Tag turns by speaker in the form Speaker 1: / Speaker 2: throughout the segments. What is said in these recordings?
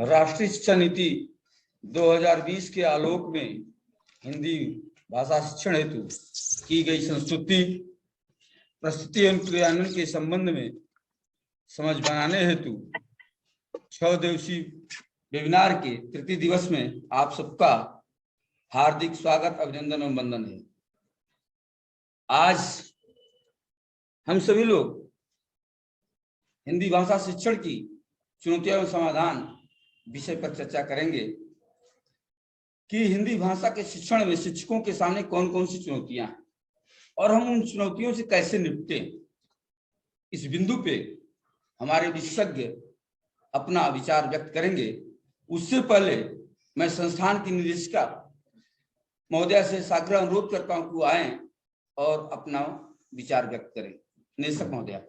Speaker 1: राष्ट्रीय शिक्षा नीति 2020 के आलोक में हिंदी भाषा शिक्षण हेतु की गई संस्तुति, प्रस्तुति एवं क्रियान्वयन के संबंध में समझ बनाने हेतु 6 दिवसीय वेबिनार के तृतीय दिवस में आप सबका हार्दिक स्वागत, अभिनंदन एवं वंदन है। आज हम सभी लोग हिंदी भाषा शिक्षण की चुनौतियां एवं समाधान विषय पर चर्चा करेंगे कि हिंदी भाषा के शिक्षण में शिक्षकों के सामने कौन कौन सी चुनौतियां हैं और हम उन चुनौतियों से कैसे निपटे। इस बिंदु पे हमारे विशेषज्ञ अपना विचार व्यक्त करेंगे। उससे पहले मैं संस्थान की निदेशिका महोदया से साग्रह अनुरोध करता हूं कि आए और अपना विचार व्यक्त करें। निदेशक महोदया।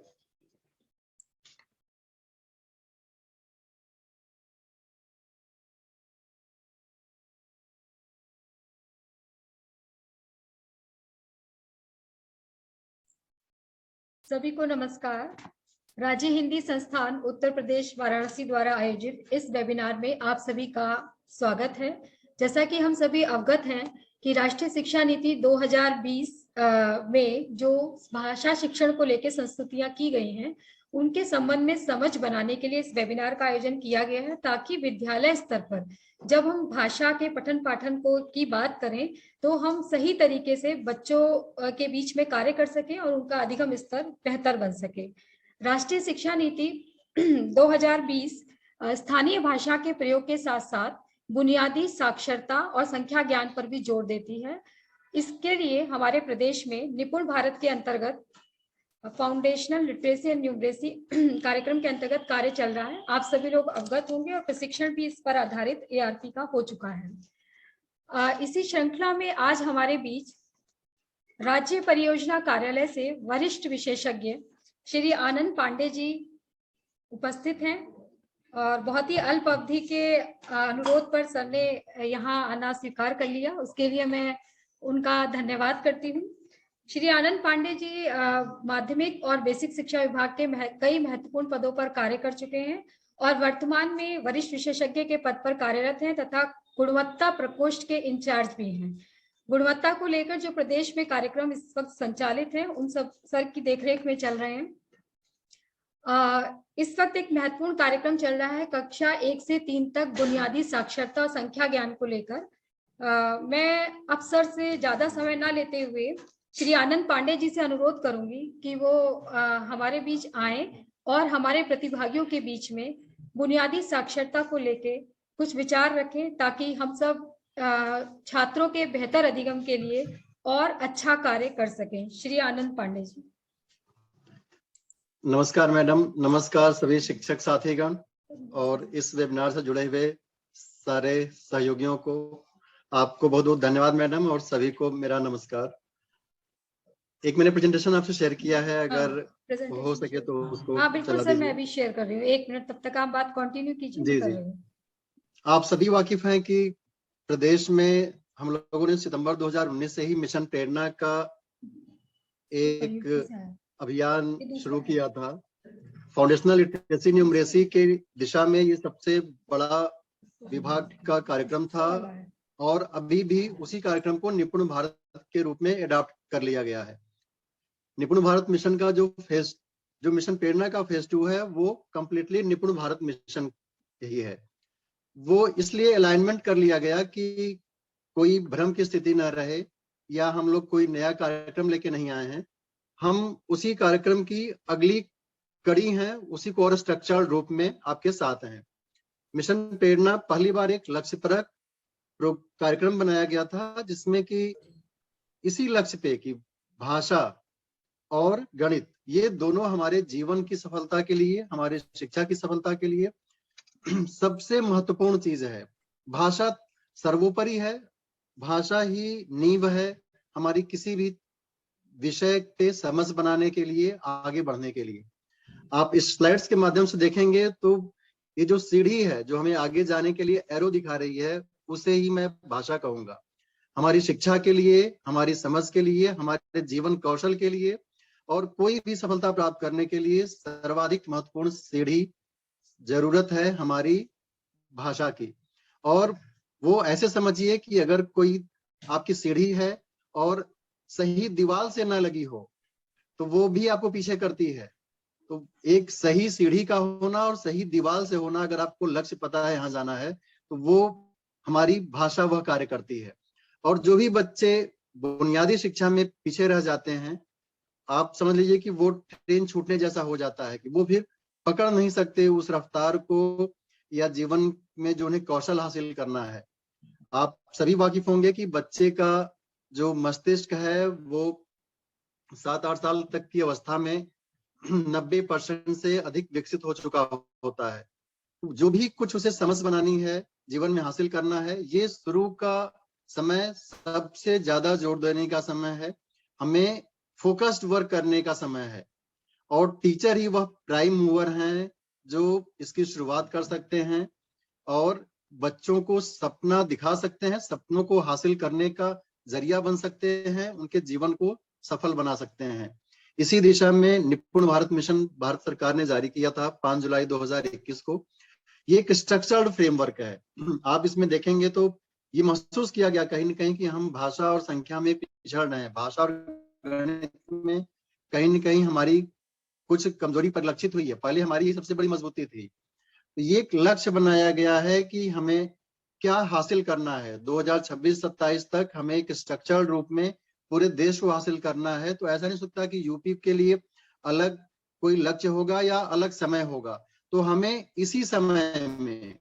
Speaker 2: सभी को नमस्कार। राज्य हिंदी संस्थान उत्तर प्रदेश वाराणसी द्वारा आयोजित इस वेबिनार में आप सभी का स्वागत है। जैसा कि हम सभी अवगत हैं कि राष्ट्रीय शिक्षा नीति 2020 में जो भाषा शिक्षण को लेकर संस्तुतियां की गई हैं, उनके संबंध में समझ बनाने के लिए इस वेबिनार का आयोजन किया गया है, ताकि विद्यालय स्तर पर जब हम भाषा के पठन पाठन की बात करें तो हम सही तरीके से बच्चों के बीच में कार्य कर सकें और उनका अधिगम स्तर बेहतर बन सके। राष्ट्रीय शिक्षा नीति 2020 स्थानीय भाषा के प्रयोग के साथ साथ बुनियादी साक्षरता और संख्या ज्ञान पर भी जोर देती है। इसके लिए हमारे प्रदेश में निपुण भारत के अंतर्गत फाउंडेशनल लिटरेसी एंड न्यूमरेसी कार्यक्रम के अंतर्गत कार्य चल रहा है। आप सभी लोग अवगत होंगे और प्रशिक्षण भी इस पर आधारित ARP का हो चुका है। इसी श्रृंखला में आज हमारे बीच राज्य परियोजना कार्यालय से वरिष्ठ विशेषज्ञ श्री आनंद पांडे जी उपस्थित हैं और बहुत ही अल्प अवधि के अनुरोध पर सर ने यहाँ आना स्वीकार कर लिया, उसके लिए मैं उनका धन्यवाद करती हूँ। श्री आनंद पांडे जी माध्यमिक और बेसिक शिक्षा विभाग के कई महत्वपूर्ण पदों पर कार्य कर चुके हैं और वर्तमान में वरिष्ठ विशेषज्ञ के पद पर कार्यरत हैं तथा गुणवत्ता प्रकोष्ठ के इंचार्ज भी हैं। गुणवत्ता को लेकर जो प्रदेश में कार्यक्रम इस वक्त संचालित हैं, उन सब सर की देखरेख में चल रहे हैं। इस वक्त एक महत्वपूर्ण कार्यक्रम चल रहा है कक्षा 1 से 3 तक बुनियादी साक्षरता और संख्या ज्ञान को लेकर। मैं अब सर से ज्यादा समय ना लेते हुए श्री आनंद पांडे जी से अनुरोध करूंगी कि वो हमारे बीच आए और हमारे प्रतिभागियों के बीच में बुनियादी साक्षरता को लेके कुछ विचार रखें, ताकि हम सब छात्रों के बेहतर अधिगम के लिए और अच्छा कार्य कर सकें। श्री आनंद पांडे जी।
Speaker 3: नमस्कार मैडम, नमस्कार सभी शिक्षक साथीगण और इस वेबिनार से जुड़े हुए सारे सहयोगियों को आपको बहुत बहुत धन्यवाद मैडम, और सभी को मेरा नमस्कार। एक मैंने प्रेजेंटेशन आपसे शेयर किया है, अगर हो सके तो उसको
Speaker 2: हाँ बिल्कुल सर, मैं भी शेयर कर रही हूँ। 1 मिनट, तब तक आप बात कंटिन्यू कीजिए।
Speaker 3: जी जी। आप सभी वाकिफ हैं कि प्रदेश में हम लोगों ने सितंबर 2019 से ही मिशन प्रेरणा का एक अभियान शुरू किया था। फाउंडेशनल लिटरेसी न्यूमरेसी के दिशा में ये सबसे बड़ा विभाग का कार्यक्रम था और अभी भी उसी कार्यक्रम को निपुण भारत के रूप में अडॉप्ट कर लिया गया है। निपुण भारत मिशन का जो मिशन प्रेरणा का फेज 2 है, वो कंप्लीटली निपुण भारत मिशन ही है। वो इसलिए अलाइनमेंट कर लिया गया कि कोई भ्रम की स्थिति न रहे या हम लोग कोई नया कार्यक्रम लेके नहीं आए हैं। हम उसी कार्यक्रम की अगली कड़ी हैं, उसी को और स्ट्रक्चर्ड रूप में आपके साथ हैं। मिशन प्रेरणा पहली बार एक लक्ष्यपरक कार्यक्रम बनाया गया था, जिसमें कि इसी लक्ष्य पे कि भाषा और गणित ये दोनों हमारे जीवन की सफलता के लिए, हमारे शिक्षा की सफलता के लिए सबसे महत्वपूर्ण चीज है। भाषा सर्वोपरि है, भाषा ही नींव है हमारी किसी भी विषय पे समझ बनाने के लिए, आगे बढ़ने के लिए। आप इस स्लाइड्स के माध्यम से देखेंगे तो ये जो सीढ़ी है जो हमें आगे जाने के लिए एरो दिखा रही है, उसे ही मैं भाषा कहूंगा। हमारी शिक्षा के लिए, हमारी समझ के लिए, हमारे जीवन कौशल के लिए और कोई भी सफलता प्राप्त करने के लिए सर्वाधिक महत्वपूर्ण सीढ़ी जरूरत है हमारी भाषा की। और वो ऐसे समझिए कि अगर कोई आपकी सीढ़ी है और सही दीवार से ना लगी हो तो वो भी आपको पीछे करती है। तो एक सही सीढ़ी का होना और सही दीवार से होना, अगर आपको लक्ष्य पता है यहाँ जाना है, तो वो हमारी भाषा वह कार्य करती है। और जो भी बच्चे बुनियादी शिक्षा में पीछे रह जाते हैं, आप समझ लीजिए कि वो ट्रेन छूटने जैसा हो जाता है कि वो फिर पकड़ नहीं सकते उस रफ्तार को या जीवन में जो उन्हें कौशल हासिल करना है। आप सभी वाकिफ होंगे कि बच्चे का जो मस्तिष्क है वो 7-8 साल तक की अवस्था में 90% से अधिक विकसित हो चुका होता है। जो भी कुछ उसे समझ बनानी है, जीवन में हासिल करना है, ये शुरू का समय सबसे ज्यादा जोर देने का समय है। हमें फोकस्ड वर्क करने का समय है और टीचर ही वह प्राइम मूवर हैं जो इसकी शुरुआत कर सकते हैं और बच्चों को सपना दिखा सकते हैं, सपनों को हासिल करने का जरिया बन सकते हैं, उनके जीवन को सफल बना सकते हैं। इसी दिशा में निपुण भारत मिशन भारत सरकार ने जारी किया था 5 जुलाई 2021 को। ये एक स्ट्रक्चर्ड फ्रेमवर्क है। आप इसमें देखेंगे तो ये महसूस किया गया कहीं न कहीं कि हम भाषा और संख्या में पिछड़ रहे हैं। भाषा और गणित में कहीं न कहीं हमारी कुछ कमजोरी परिलक्षित हुई है। पहले हमारी ये सबसे बड़ी मजबूती थी। तो ये एक लक्ष्य बनाया गया है कि हमें क्या हासिल करना है 2026-27 तक। हमें एक स्ट्रक्चर्ड रूप में पूरे देश को हासिल करना है। तो ऐसा नहीं सकता कि यूपी के लिए अलग कोई लक्ष्य होगा या अलग समय होगा। तो हमें इसी समय में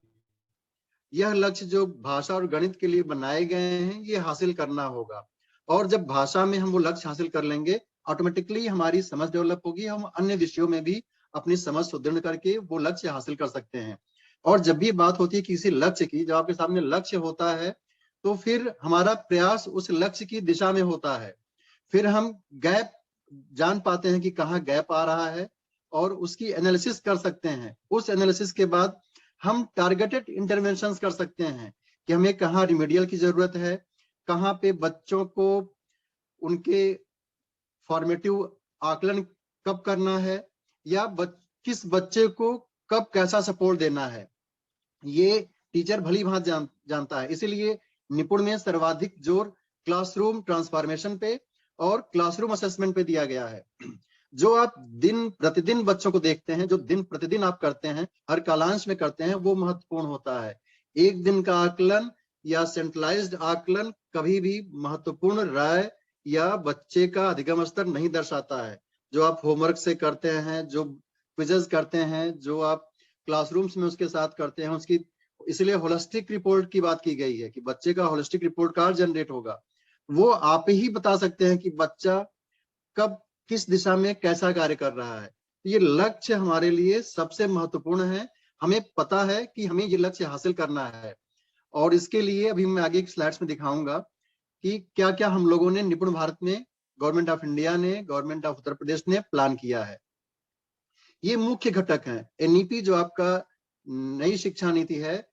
Speaker 3: यह लक्ष्य जो भाषा और गणित के लिए बनाए गए हैं ये हासिल करना होगा। और जब भाषा में हम वो लक्ष्य हासिल कर लेंगे, ऑटोमेटिकली हमारी समझ डेवलप होगी, हम अन्य विषयों में भी अपनी समझ सुदृढ़ करके वो लक्ष्य हासिल कर सकते हैं। और जब भी बात होती है किसी लक्ष्य की, जब आपके सामने लक्ष्य होता है तो फिर हमारा प्रयास उस लक्ष्य की दिशा में होता है। फिर हम गैप जान पाते हैं कि कहाँ गैप आ रहा है और उसकी एनालिसिस कर सकते हैं। उस एनालिसिस के बाद हम टारगेटेड इंटरवेंशंस कर सकते हैं कि हमें कहाँ रिमेडियल की जरूरत है, कहाँ पे बच्चों को उनके फॉर्मेटिव आकलन कब करना है या किस बच्चे को कब कैसा सपोर्ट देना है, ये टीचर भली भांति जानता है। इसीलिए निपुण में सर्वाधिक जोर क्लासरूम ट्रांसफॉर्मेशन पे और क्लासरूम असेसमेंट पे दिया गया है। जो आप दिन प्रतिदिन बच्चों को देखते हैं, जो दिन प्रतिदिन आप करते हैं, हर कालांश में करते हैं, वो महत्वपूर्ण होता है। एक दिन का आकलन या सेंट्रलाइज्ड आकलन कभी भी महत्वपूर्ण राय या बच्चे का अधिगम स्तर नहीं दर्शाता है। जो आप होमवर्क से करते हैं, जो क्विजेस करते हैं, जो आप क्लासरूम्स में उसके साथ करते हैं, उसकी इसलिए होलिस्टिक रिपोर्ट की बात की गई है कि बच्चे का होलिस्टिक रिपोर्ट कार्ड जनरेट होगा। वो आप ही बता सकते हैं कि बच्चा कब किस दिशा में कैसा कार्य कर रहा है। ये लक्ष्य हमारे लिए सबसे महत्वपूर्ण है। हमें पता है कि हमें ये लक्ष्य हासिल करना है और इसके लिए अभी मैं आगे स्लाइड्स में दिखाऊंगा कि क्या क्या हम लोगों ने निपुण भारत में, गवर्नमेंट ऑफ इंडिया ने, गवर्नमेंट ऑफ उत्तर प्रदेश ने प्लान किया है। ये मुख्य घटक हैं। एनईपी जो आपका नई शिक्षा नीति है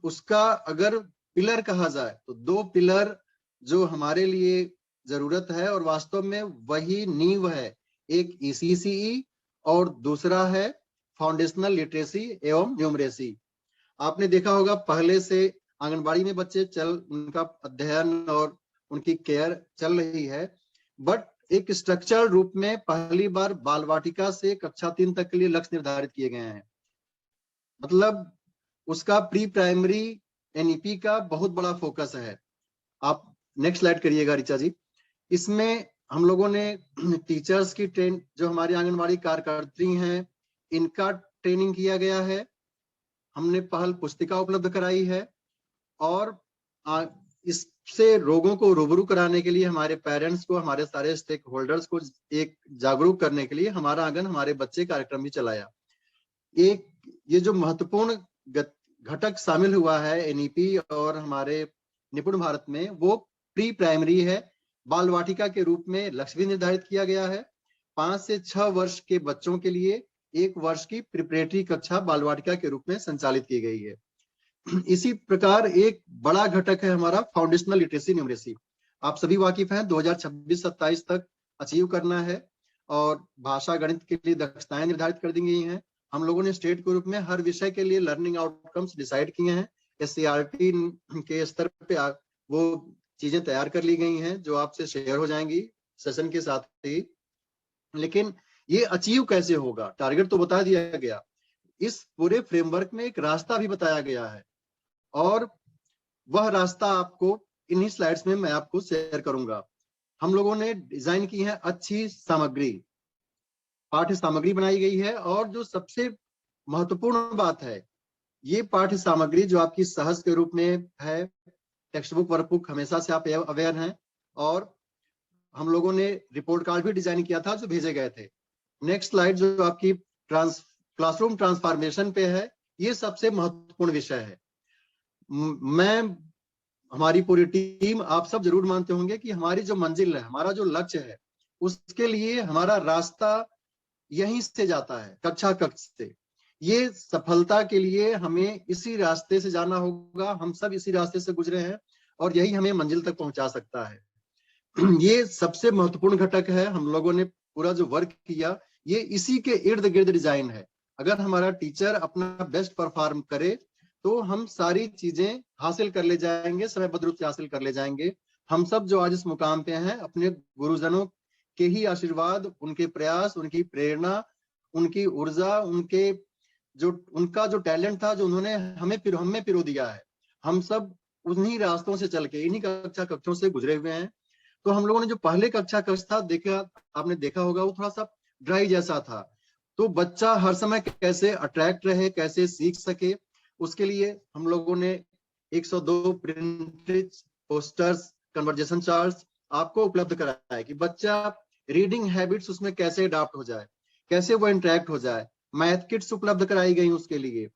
Speaker 3: उसका अगर पिलर कहा जाए तो 2 पिलर जो हमारे लिए जरूरत है और वास्तव में वही नींव है, एक ईसीसीई और दूसरा है फाउंडेशनल लिटरेसी एवं न्यूमरेसी। आपने देखा होगा पहले से आंगनबाड़ी में बच्चे उनका अध्ययन और उनकी केयर चल रही है, बट एक स्ट्रक्चर रूप में पहली बार बाल वाटिका से कक्षा 3 तक के लिए लक्ष्य निर्धारित किए गए हैं। मतलब उसका प्री प्राइमरी एनईपी का बहुत बड़ा फोकस है। आप नेक्स्ट स्लाइड करिएगा ऋचा जी। इसमें हम लोगों ने टीचर्स की जो हमारी आंगनबाड़ी कार्यकर्त्री हैं, इनका ट्रेनिंग किया गया है। हमने पहल पुस्तिका उपलब्ध कराई है और इससे रोगों को रूबरू कराने के लिए हमारे पेरेंट्स को, हमारे सारे स्टेक होल्डर्स को एक जागरूक करने के लिए हमारा आंगन हमारे बच्चे कार्यक्रम भी चलाया। एक ये जो महत्वपूर्ण घटक शामिल हुआ है एनईपी और हमारे निपुण भारत में, वो प्री प्राइमरी है। बाल वाटिका के रूप में लक्ष्य भी निर्धारित किया गया है। 5 से 6 वर्ष के बच्चों के लिए 1 वर्ष की प्रिपरेटरी कक्षा बाल वाटिका के रूप में संचालित की गई है। इसी प्रकार एक बड़ा घटक है हमारा फाउंडेशनल लिटरेसी न्यूमरेसी। आप सभी वाकिफ हैं 2026-27 तक अचीव करना है और भाषा गणित के लिए दक्षताएं निर्धारित कर दी गई हैं। हम लोगों ने स्टेट के रूप में हर विषय के लिए लर्निंग आउटकम्स डिसाइड किए हैं। SCRT के स्तर पे वो चीजें तैयार कर ली गई हैं जो आपसे शेयर हो जाएंगी सेशन के साथ ही। लेकिन ये अचीव कैसे होगा, टारगेट तो बता दिया गया, इस पूरे फ्रेमवर्क में एक रास्ता भी बताया गया है और वह रास्ता आपको इन्हीं स्लाइड्स में मैं आपको शेयर करूंगा। हम लोगों ने डिजाइन की है अच्छी सामग्री, पाठ्य सामग्री बनाई गई है और जो सबसे महत्वपूर्ण बात है, ये पाठ्य सामग्री जो आपकी सहज के रूप में है, टेक्स्ट बुक वर्कबुक हमेशा से आप अवेयर हैं, और हम लोगों ने रिपोर्ट कार्ड भी डिजाइन किया था जो भेजे गए थे। नेक्स्ट स्लाइड जो आपकी क्लासरूम ट्रांसफॉर्मेशन पे है, ये सबसे महत्वपूर्ण विषय है। मैं, हमारी पूरी टीम, आप सब जरूर मानते होंगे कि हमारी जो मंजिल है, हमारा जो लक्ष्य है, उसके लिए हमारा रास्ता यहीं से जाता है, कक्षा कक्ष से। ये सफलता के लिए हमें इसी रास्ते से जाना होगा, हम सब इसी रास्ते से गुजरे हैं और यही हमें मंजिल तक पहुंचा सकता है। ये सबसे महत्वपूर्ण घटक है। हम लोगों ने पूरा जो वर्क किया ये इसी के इर्द गिर्द डिजाइन है। अगर हमारा टीचर अपना बेस्ट परफॉर्म करे तो हम सारी चीजें हासिल कर ले जाएंगे, समयबद्ध रूप से हासिल कर ले जाएंगे। हम सब जो आज इस मुकाम पे हैं, अपने गुरुजनों के ही आशीर्वाद, उनके प्रयास, उनकी प्रेरणा, उनकी ऊर्जा, उनका जो टैलेंट था, जो उन्होंने हमें पिरो दिया है, हम सब उन्हीं रास्तों से चल के, इन्हीं कक्षा कक्षों से गुजरे हुए हैं। तो हम लोगों ने जो पहले कक्षा कक्ष था, आपने देखा होगा, वो थोड़ा सा ड्राई जैसा था। तो बच्चा हर समय कैसे अट्रैक्ट रहे, कैसे सीख सके, उसके लिए हम लोगों ने 102 प्रिंटेड पोस्टर्स, कन्वर्जेशन चार्ट्स आपको उपलब्ध कराया है कि बच्चा रीडिंग हैबिट्स उसमें कैसे अडॉप्ट हो जाए, कैसे वो इंटरेक्ट हो जाए। मैथ किट्स उपलब्ध कराई गई उसके लिए।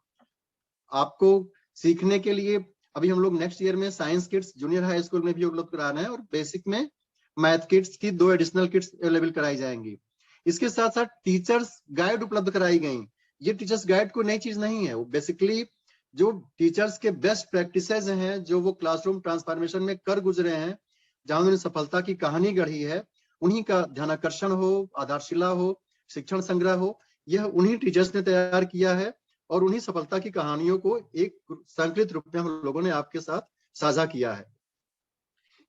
Speaker 3: आपको सीखने के लिए अभी हम लोग नेक्स्ट ईयर में science kits junior high school में भी उपलब्ध करा रहे हैं और बेसिक में मैथ किट्स की 2 एडिशनल किट्स अवेलेबल कराई जाएंगी। इसके साथ साथ टीचर्स गाइड उपलब्ध कराई गई। ये टीचर्स गाइड कोई नई चीज नहीं है, वो बेसिकली जो टीचर्स के बेस्ट प्रैक्टिसेस हैं, जो वो क्लासरूम ट्रांसफॉर्मेशन में कर गुजरे हैं, जहां उन्होंने सफलता की कहानी गढ़ी है, उन्हीं का ध्यानाकर्षण हो, आधारशिला हो, शिक्षण संग्रह हो, यह उन्हीं टीचर्स ने तैयार किया है और उन्हीं सफलता की कहानियों को एक संकलित रूप में हम लोगों ने आपके साथ साझा किया है।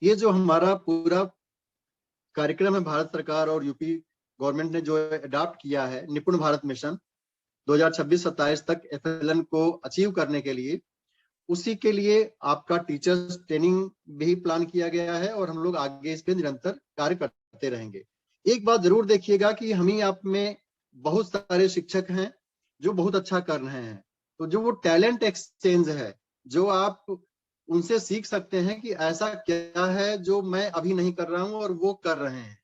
Speaker 3: ये जो हमारा पूरा कार्यक्रम है, भारत सरकार और यूपी गवर्नमेंट ने जो अडॉप्ट किया है, निपुण भारत मिशन 2026-27 तक FLN को अचीव करने के लिए, उसी के लिए आपका टीचर्स ट्रेनिंग भी प्लान किया गया है और हम लोग आगे इस पे निरंतर कार्य करते रहेंगे। एक बात जरूर देखिएगा कि हम ही आप में बहुत सारे शिक्षक हैं जो बहुत अच्छा कर रहे हैं, तो जो वो टैलेंट एक्सचेंज है, जो आप उनसे सीख सकते हैं कि ऐसा क्या है जो मैं अभी नहीं कर रहा हूं और वो कर रहे हैं,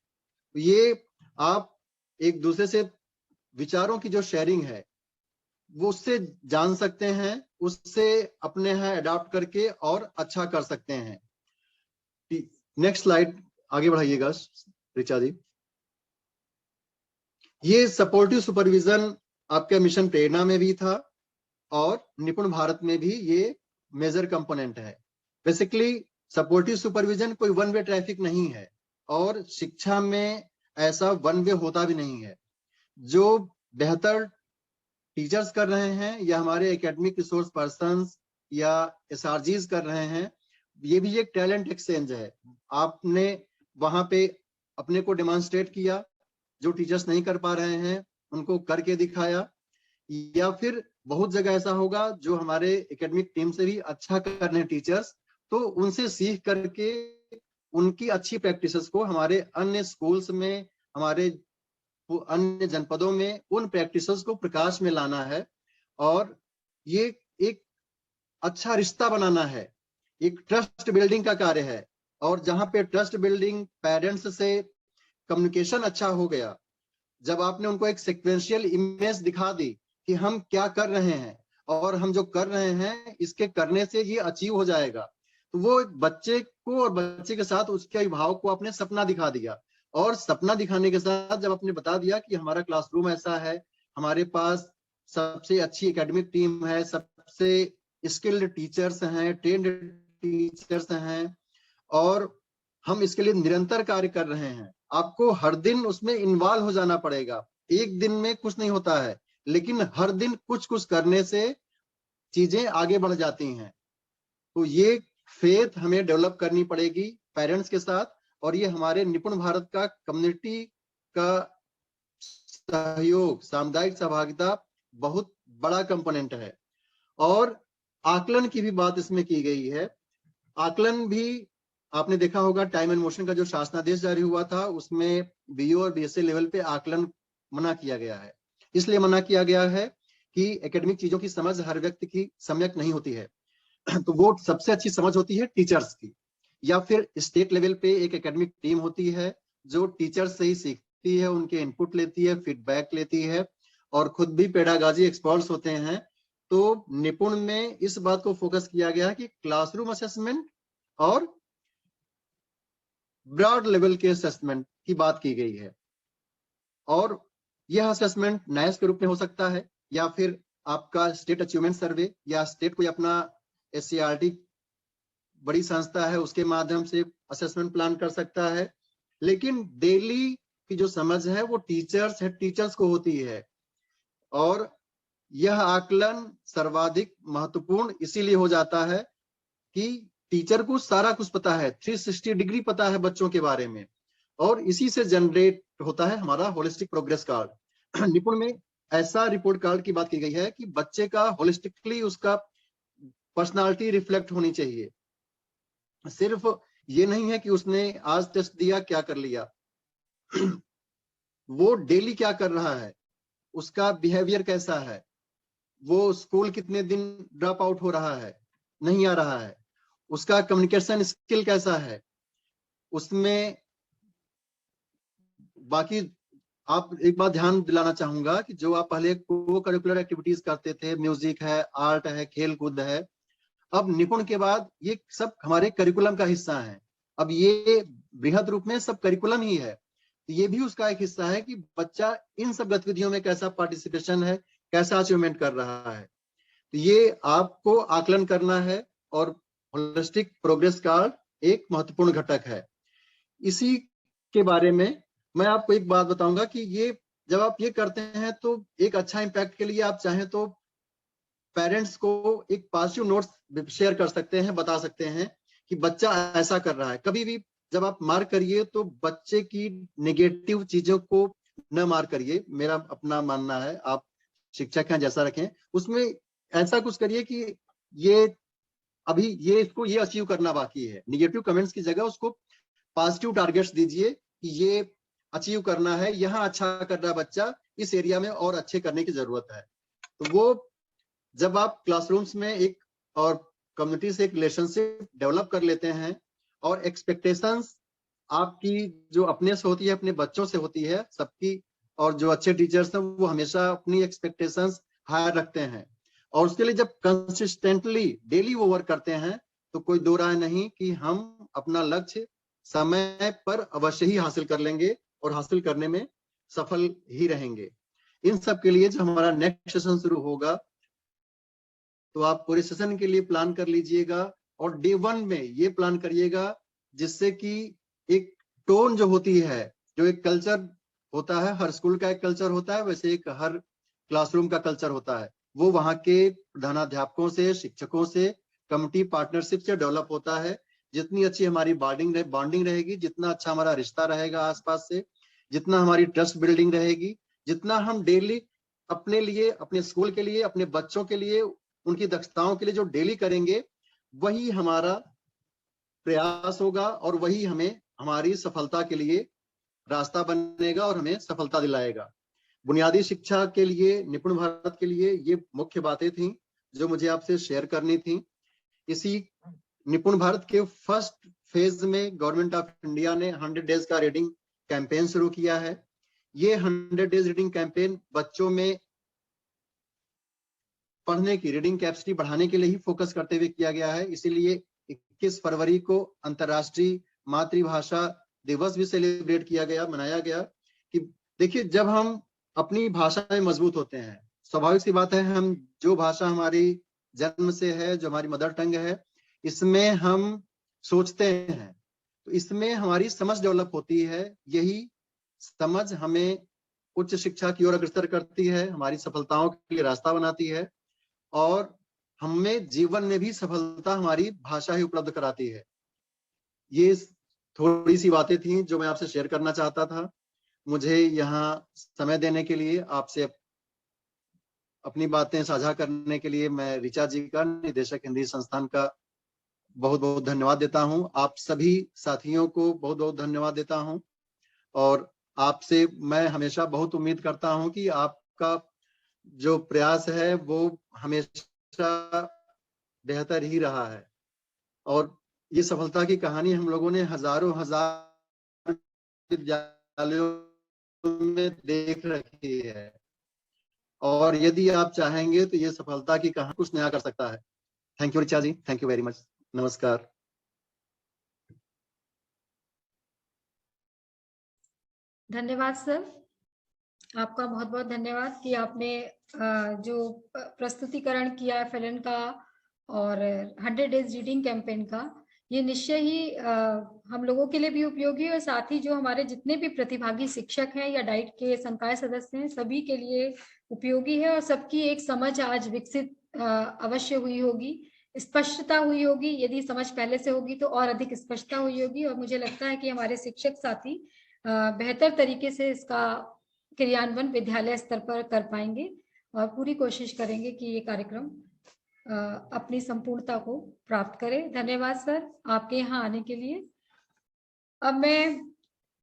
Speaker 3: ये आप एक दूसरे से विचारों की जो शेयरिंग है वो उससे जान सकते हैं, उससे अपने यहाँ अडॉप्ट करके और अच्छा कर सकते हैं। नेक्स्ट स्लाइड आगे बढ़ाइएगा ऋचा जी। ये सपोर्टिव सुपरविजन आपके मिशन प्रेरणा में भी था और निपुण भारत में भी ये मेजर कंपोनेंट है। बेसिकली सपोर्टिव सुपरविजन कोई वन वे ट्रैफिक नहीं है और शिक्षा में ऐसा वन वे होता भी नहीं है। जो बेहतर टीचर्स कर रहे हैं या हमारे एकेडमिक रिसोर्स पर्संस या SRGs कर रहे हैं, ये भी एक टैलेंट एक्सचेंज है। आपने वहां पे अपने को डेमोन्स्ट्रेट किया, जो टीचर्स नहीं कर पा रहे हैं उनको करके दिखाया, या फिर बहुत जगह ऐसा होगा जो हमारे एकेडमिक टीम से भी अच्छा कर रहे हैं टीचर्स, तो उनसे सीख करके उनकी अच्छी प्रैक्टिसेस को हमारे अन्य स्कूल्स में, हमारे अन्य जनपदों में उन प्रैक्टिसेस को प्रकाश में लाना है और ये एक अच्छा रिश्ता बनाना है, एक ट्रस्ट बिल्डिंग का कार्य है। और जहां पे ट्रस्ट बिल्डिंग, पेरेंट्स से कम्युनिकेशन अच्छा हो गया, जब आपने उनको एक सीक्वेंशियल इमेज दिखा दी कि हम क्या कर रहे हैं और हम जो कर रहे हैं इसके करने से ये अचीव हो जाएगा, तो वो बच्चे को और बच्चे के साथ उसके अभिभावक को आपने सपना दिखा दिया। और सपना दिखाने के साथ जब आपने बता दिया कि हमारा क्लासरूम ऐसा है, हमारे पास सबसे अच्छी एकेडमिक टीम है, सबसे स्किल्ड टीचर्स हैं, ट्रेन्ड टीचर्स हैं और हम इसके लिए निरंतर कार्य कर रहे हैं, आपको हर दिन उसमें इन्वॉल्व हो जाना पड़ेगा। एक दिन में कुछ नहीं होता है, लेकिन हर दिन कुछ कुछ करने से चीजें आगे बढ़ जाती हैं। तो ये फेथ हमें डेवलप करनी पड़ेगी पेरेंट्स के साथ, और ये हमारे निपुण भारत का कम्युनिटी का सहयोग, सामुदायिक सहभागिता बहुत बड़ा कंपोनेंट है। और आकलन की भी बात इसमें की गई है। आकलन भी आपने देखा होगा, टाइम एंड मोशन का जो शासनादेश जारी हुआ था उसमें बीओ और बीएससी लेवल पे आकलन मना किया गया है। इसलिए मना किया गया है कि एकेडमिक चीजों की समझ हर व्यक्ति की सम्यक नहीं होती है। तो वो सबसे अच्छी समझ होती है टीचर्स की, या फिर स्टेट लेवल पे एक एकेडमिक टीम होती है जो टीचर्स से ही सीखती है, उनके इनपुट लेती है, फीडबैक लेती है, और खुद भी पेडागॉजी एक्सपर्ट्स होते हैं। तो निपुण में इस बात को फोकस किया गया है कि क्लासरूम असेसमेंट और ब्रॉड लेवल के असेसमेंट की बात की गई है। और यह असेसमेंट नाइस के रूप में हो सकता है, या फिर आपका स्टेट अचीवमेंट सर्वे, या स्टेट कोई अपना SCRT बड़ी संस्था है उसके माध्यम से असेसमेंट प्लान कर सकता है। लेकिन डेली की जो समझ है वो टीचर्स को होती है। और यह आकलन सर्वाधिक महत्वपूर्ण इसीलिए हो जाता है कि टीचर को सारा कुछ पता है, 360 डिग्री पता है बच्चों के बारे में, और इसी से जनरेट होता है हमारा होलिस्टिक प्रोग्रेस कार्ड। निपुण में ऐसा रिपोर्ट कार्ड की बात की गई है कि बच्चे का होलिस्टिकली उसका पर्सनालिटी रिफ्लेक्ट होनी चाहिए। सिर्फ ये नहीं है कि उसने आज टेस्ट दिया क्या कर लिया, वो डेली क्या कर रहा है, उसका बिहेवियर कैसा है, वो स्कूल कितने दिन ड्रॉप आउट हो रहा है, नहीं आ रहा है, उसका कम्युनिकेशन स्किल कैसा है, उसमें बाकी आप एक बात ध्यान दिलाना चाहूंगा कि जो आप पहले को करिकुलर एक्टिविटीज करते थे, म्यूजिक है, आर्ट है, खेल कूद है, अब निपुण के बाद ये सब हमारे करिकुलम का हिस्सा है। अब ये बृहद रूप में सब करिकुलम ही है, तो ये भी उसका एक हिस्सा है कि बच्चा इन सब गतिविधियों में कैसा पार्टिसिपेशन है, कैसा अचीवमेंट कर रहा है। तो ये आपको आकलन करना है, और होलिस्टिक प्रोग्रेस कार्ड एक महत्वपूर्ण घटक है। इसी के बारे में मैं आपको एक बात बताऊंगा कि ये जब आप ये करते हैं तो एक अच्छा इम्पैक्ट के लिए आप चाहें तो पेरेंट्स को एक पॉजिटिव नोट्स शेयर कर सकते हैं, बता सकते हैं कि बच्चा ऐसा कर रहा है। कभी भी जब आप मार्क करिए तो बच्चे की नेगेटिव चीजों को न मार्क करिए, मेरा अपना मानना है। आप शिक्षक हैं, जैसा रखें, उसमें ऐसा कुछ करिए कि ये अभी इसको ये अचीव करना बाकी है। निगेटिव कमेंट्स की जगह उसको पॉजिटिव टारगेट्स दीजिए कि ये अचीव करना है, यहाँ अच्छा कर रहा है बच्चा, इस एरिया में और अच्छे करने की जरूरत है। तो वो जब आप क्लासरूम्स में एक और कम्युनिटी से एक रिलेशनशिप डेवलप कर लेते हैं, और एक्सपेक्टेशंस आपकी जो अपने से होती है, अपने बच्चों से होती है सबकी, और जो अच्छे टीचर्स हैं वो हमेशा अपनी एक्सपेक्टेशंस हाई रखते हैं, और उसके लिए जब कंसिस्टेंटली डेली वो वर्क करते हैं तो कोई दो राय नहीं कि हम अपना लक्ष्य समय पर अवश्य ही हासिल कर लेंगे, और हासिल करने में सफल ही रहेंगे। इन सब के लिए जो हमारा नेक्स्ट सेशन शुरू होगा, तो आप पूरे सेशन के लिए प्लान कर लीजिएगा, और डे 1 में ये प्लान करिएगा जिससे कि एक टोन जो होती है, जो एक कल्चर होता है, हर स्कूल का एक कल्चर होता है, वैसे एक हर क्लासरूम का कल्चर होता है, वो वहाँ के प्रधानाध्यापकों से, शिक्षकों से, कमिटी पार्टनरशिप से डेवलप होता है। जितनी अच्छी हमारी बॉन्डिंग रहेगी, जितना अच्छा हमारा रिश्ता रहेगा आसपास से, जितना हमारी ट्रस्ट बिल्डिंग रहेगी, जितना हम डेली अपने लिए, अपने स्कूल के लिए, अपने बच्चों के लिए, उनकी दक्षताओं के लिए जो डेली करेंगे, वही हमारा प्रयास होगा, और वही हमें हमारी सफलता के लिए रास्ता बनेगा और हमें सफलता दिलाएगा। बुनियादी शिक्षा के लिए, निपुण भारत के लिए ये मुख्य बातें थी जो मुझे आपसे शेयर करनी थी। इसी निपुण भारत के फर्स्ट फेज में गवर्नमेंट ऑफ इंडिया ने 100 डेज का रीडिंग कैंपेन शुरू किया है। ये 100 डेज रीडिंग कैंपेन बच्चों में पढ़ने की रीडिंग कैपेसिटी बढ़ाने के लिए ही फोकस करते हुए किया गया है। इसीलिए 21 फरवरी को अंतर्राष्ट्रीय मातृभाषा दिवस भी सेलिब्रेट किया गया, मनाया गया। कि देखिए, जब हम अपनी भाषा में मजबूत होते हैं, स्वाभाविक सी बात है, हम जो भाषा हमारी जन्म से है, जो हमारी मदर टंग है, इसमें हम सोचते हैं, तो इसमें हमारी समझ डेवलप होती है। यही समझ हमें उच्च शिक्षा की ओर अग्रसर करती है, हमारी सफलताओं के लिए रास्ता बनाती है और हमें जीवन में भी सफलता हमारी भाषा ही उपलब्ध कराती है। ये थोड़ी सी बातें थी जो मैं आपसे शेयर करना चाहता था। मुझे यहाँ समय देने के लिए, आपसे अपनी बातें साझा करने के लिए मैं ऋचा जी का, निदेशक हिंदी संस्थान का बहुत बहुत धन्यवाद देता हूँ। आप सभी साथियों को बहुत बहुत धन्यवाद देता हूँ और आपसे मैं हमेशा बहुत उम्मीद करता हूँ कि आपका जो प्रयास है वो हमेशा बेहतर ही रहा है और ये सफलता की कहानी हम लोगों ने हजारों हजार विद्यालयों में देख रखी है और यदि आप चाहेंगे तो ये सफलता की कहानी कुछ नया कर सकता है। Thank you Richa ji, thank you very much. नमस्कार।
Speaker 2: धन्यवाद सर, आपका बहुत बहुत धन्यवाद कि आपने जो प्रस्तुतिकरण किया FLN का और 100 डेज रीडिंग कैंपेन का, ये निश्चय ही हम लोगों के लिए भी उपयोगी है और साथ ही जो हमारे जितने भी प्रतिभागी शिक्षक हैं या डाइट के संकाय सदस्य हैं सभी के लिए उपयोगी है और सबकी एक समझ आज विकसित अवश्य हुई होगी, स्पष्टता हुई होगी। यदि समझ पहले से होगी तो और अधिक स्पष्टता हुई होगी और मुझे लगता है कि हमारे शिक्षक साथी बेहतर तरीके से इसका क्रियान्वयन विद्यालय स्तर पर कर पाएंगे और पूरी कोशिश करेंगे कि ये कार्यक्रम अपनी संपूर्णता को प्राप्त करे। धन्यवाद सर आपके यहाँ आने के लिए। अब मैं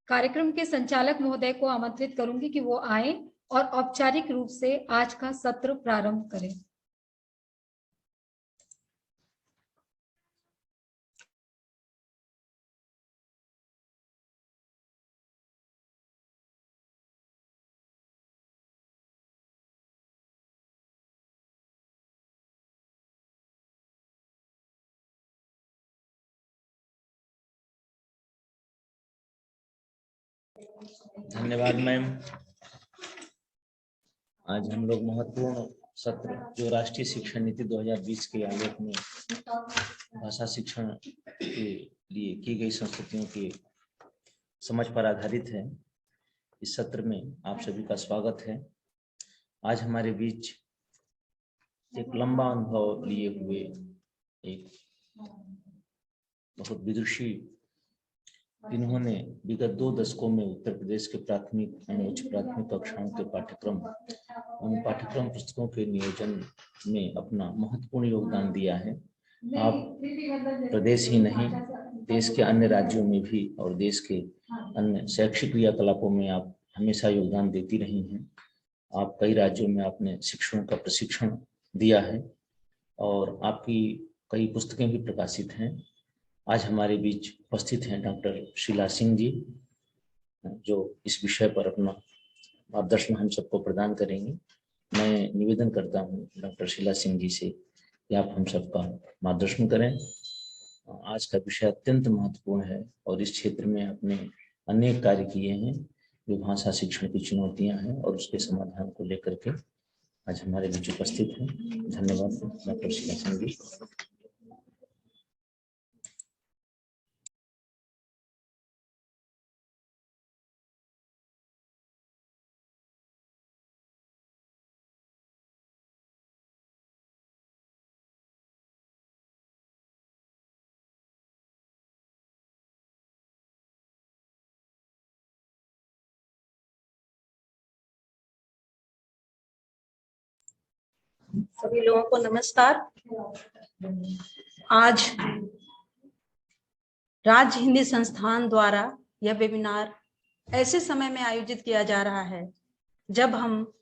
Speaker 2: कार्यक्रम के संचालक महोदय को आमंत्रित करूंगी कि वो आए और औपचारिक रूप से आज का सत्र प्रारंभ करें।
Speaker 4: धन्यवाद मैम। आज हम लोग महत्वपूर्ण सत्र जो राष्ट्रीय शिक्षा नीति 2020 के आलोक में भाषा शिक्षण के लिए की गई संस्तुतियों की समझ पर आधारित है, इस सत्र में आप सभी का स्वागत है। आज हमारे बीच एक लंबा अनुभव लिए हुए एक बहुत विदुषी, इन्होंने विगत 2 दशकों में उत्तर प्रदेश के प्राथमिक एवं उच्च प्राथमिक कक्षाओं के पाठ्यक्रम एवं पाठ्यक्रम पुस्तकों के नियोजन में अपना महत्वपूर्ण योगदान दिया है। आप प्रदेश ही नहीं, देश के अन्य राज्यों में भी और देश के अन्य शैक्षिक क्रियाकलापों में आप हमेशा योगदान देती रही हैं। आप कई राज्यों में आपने शिक्षकों का प्रशिक्षण दिया है और आपकी कई पुस्तकें भी प्रकाशित हैं। आज हमारे बीच उपस्थित हैं डॉक्टर शीला सिंह जी, जो इस विषय पर अपना मार्गदर्शन हम सबको प्रदान करेंगे। मैं निवेदन करता हूं डॉक्टर शीला सिंह जी से कि आप हम सबका मार्गदर्शन करें। आज का विषय अत्यंत महत्वपूर्ण है और इस क्षेत्र में आपने अनेक कार्य किए हैं जो भाषा शिक्षण की चुनौतियां हैं और उसके समाधान को लेकर के आज हमारे बीच उपस्थित हैं। धन्यवाद डॉक्टर शीला सिंह जी।
Speaker 5: सभी लोगों को नमस्कार। आज राज्य हिंदी संस्थान द्वारा यह वेबिनार ऐसे समय में आयोजित किया जा रहा है जब हम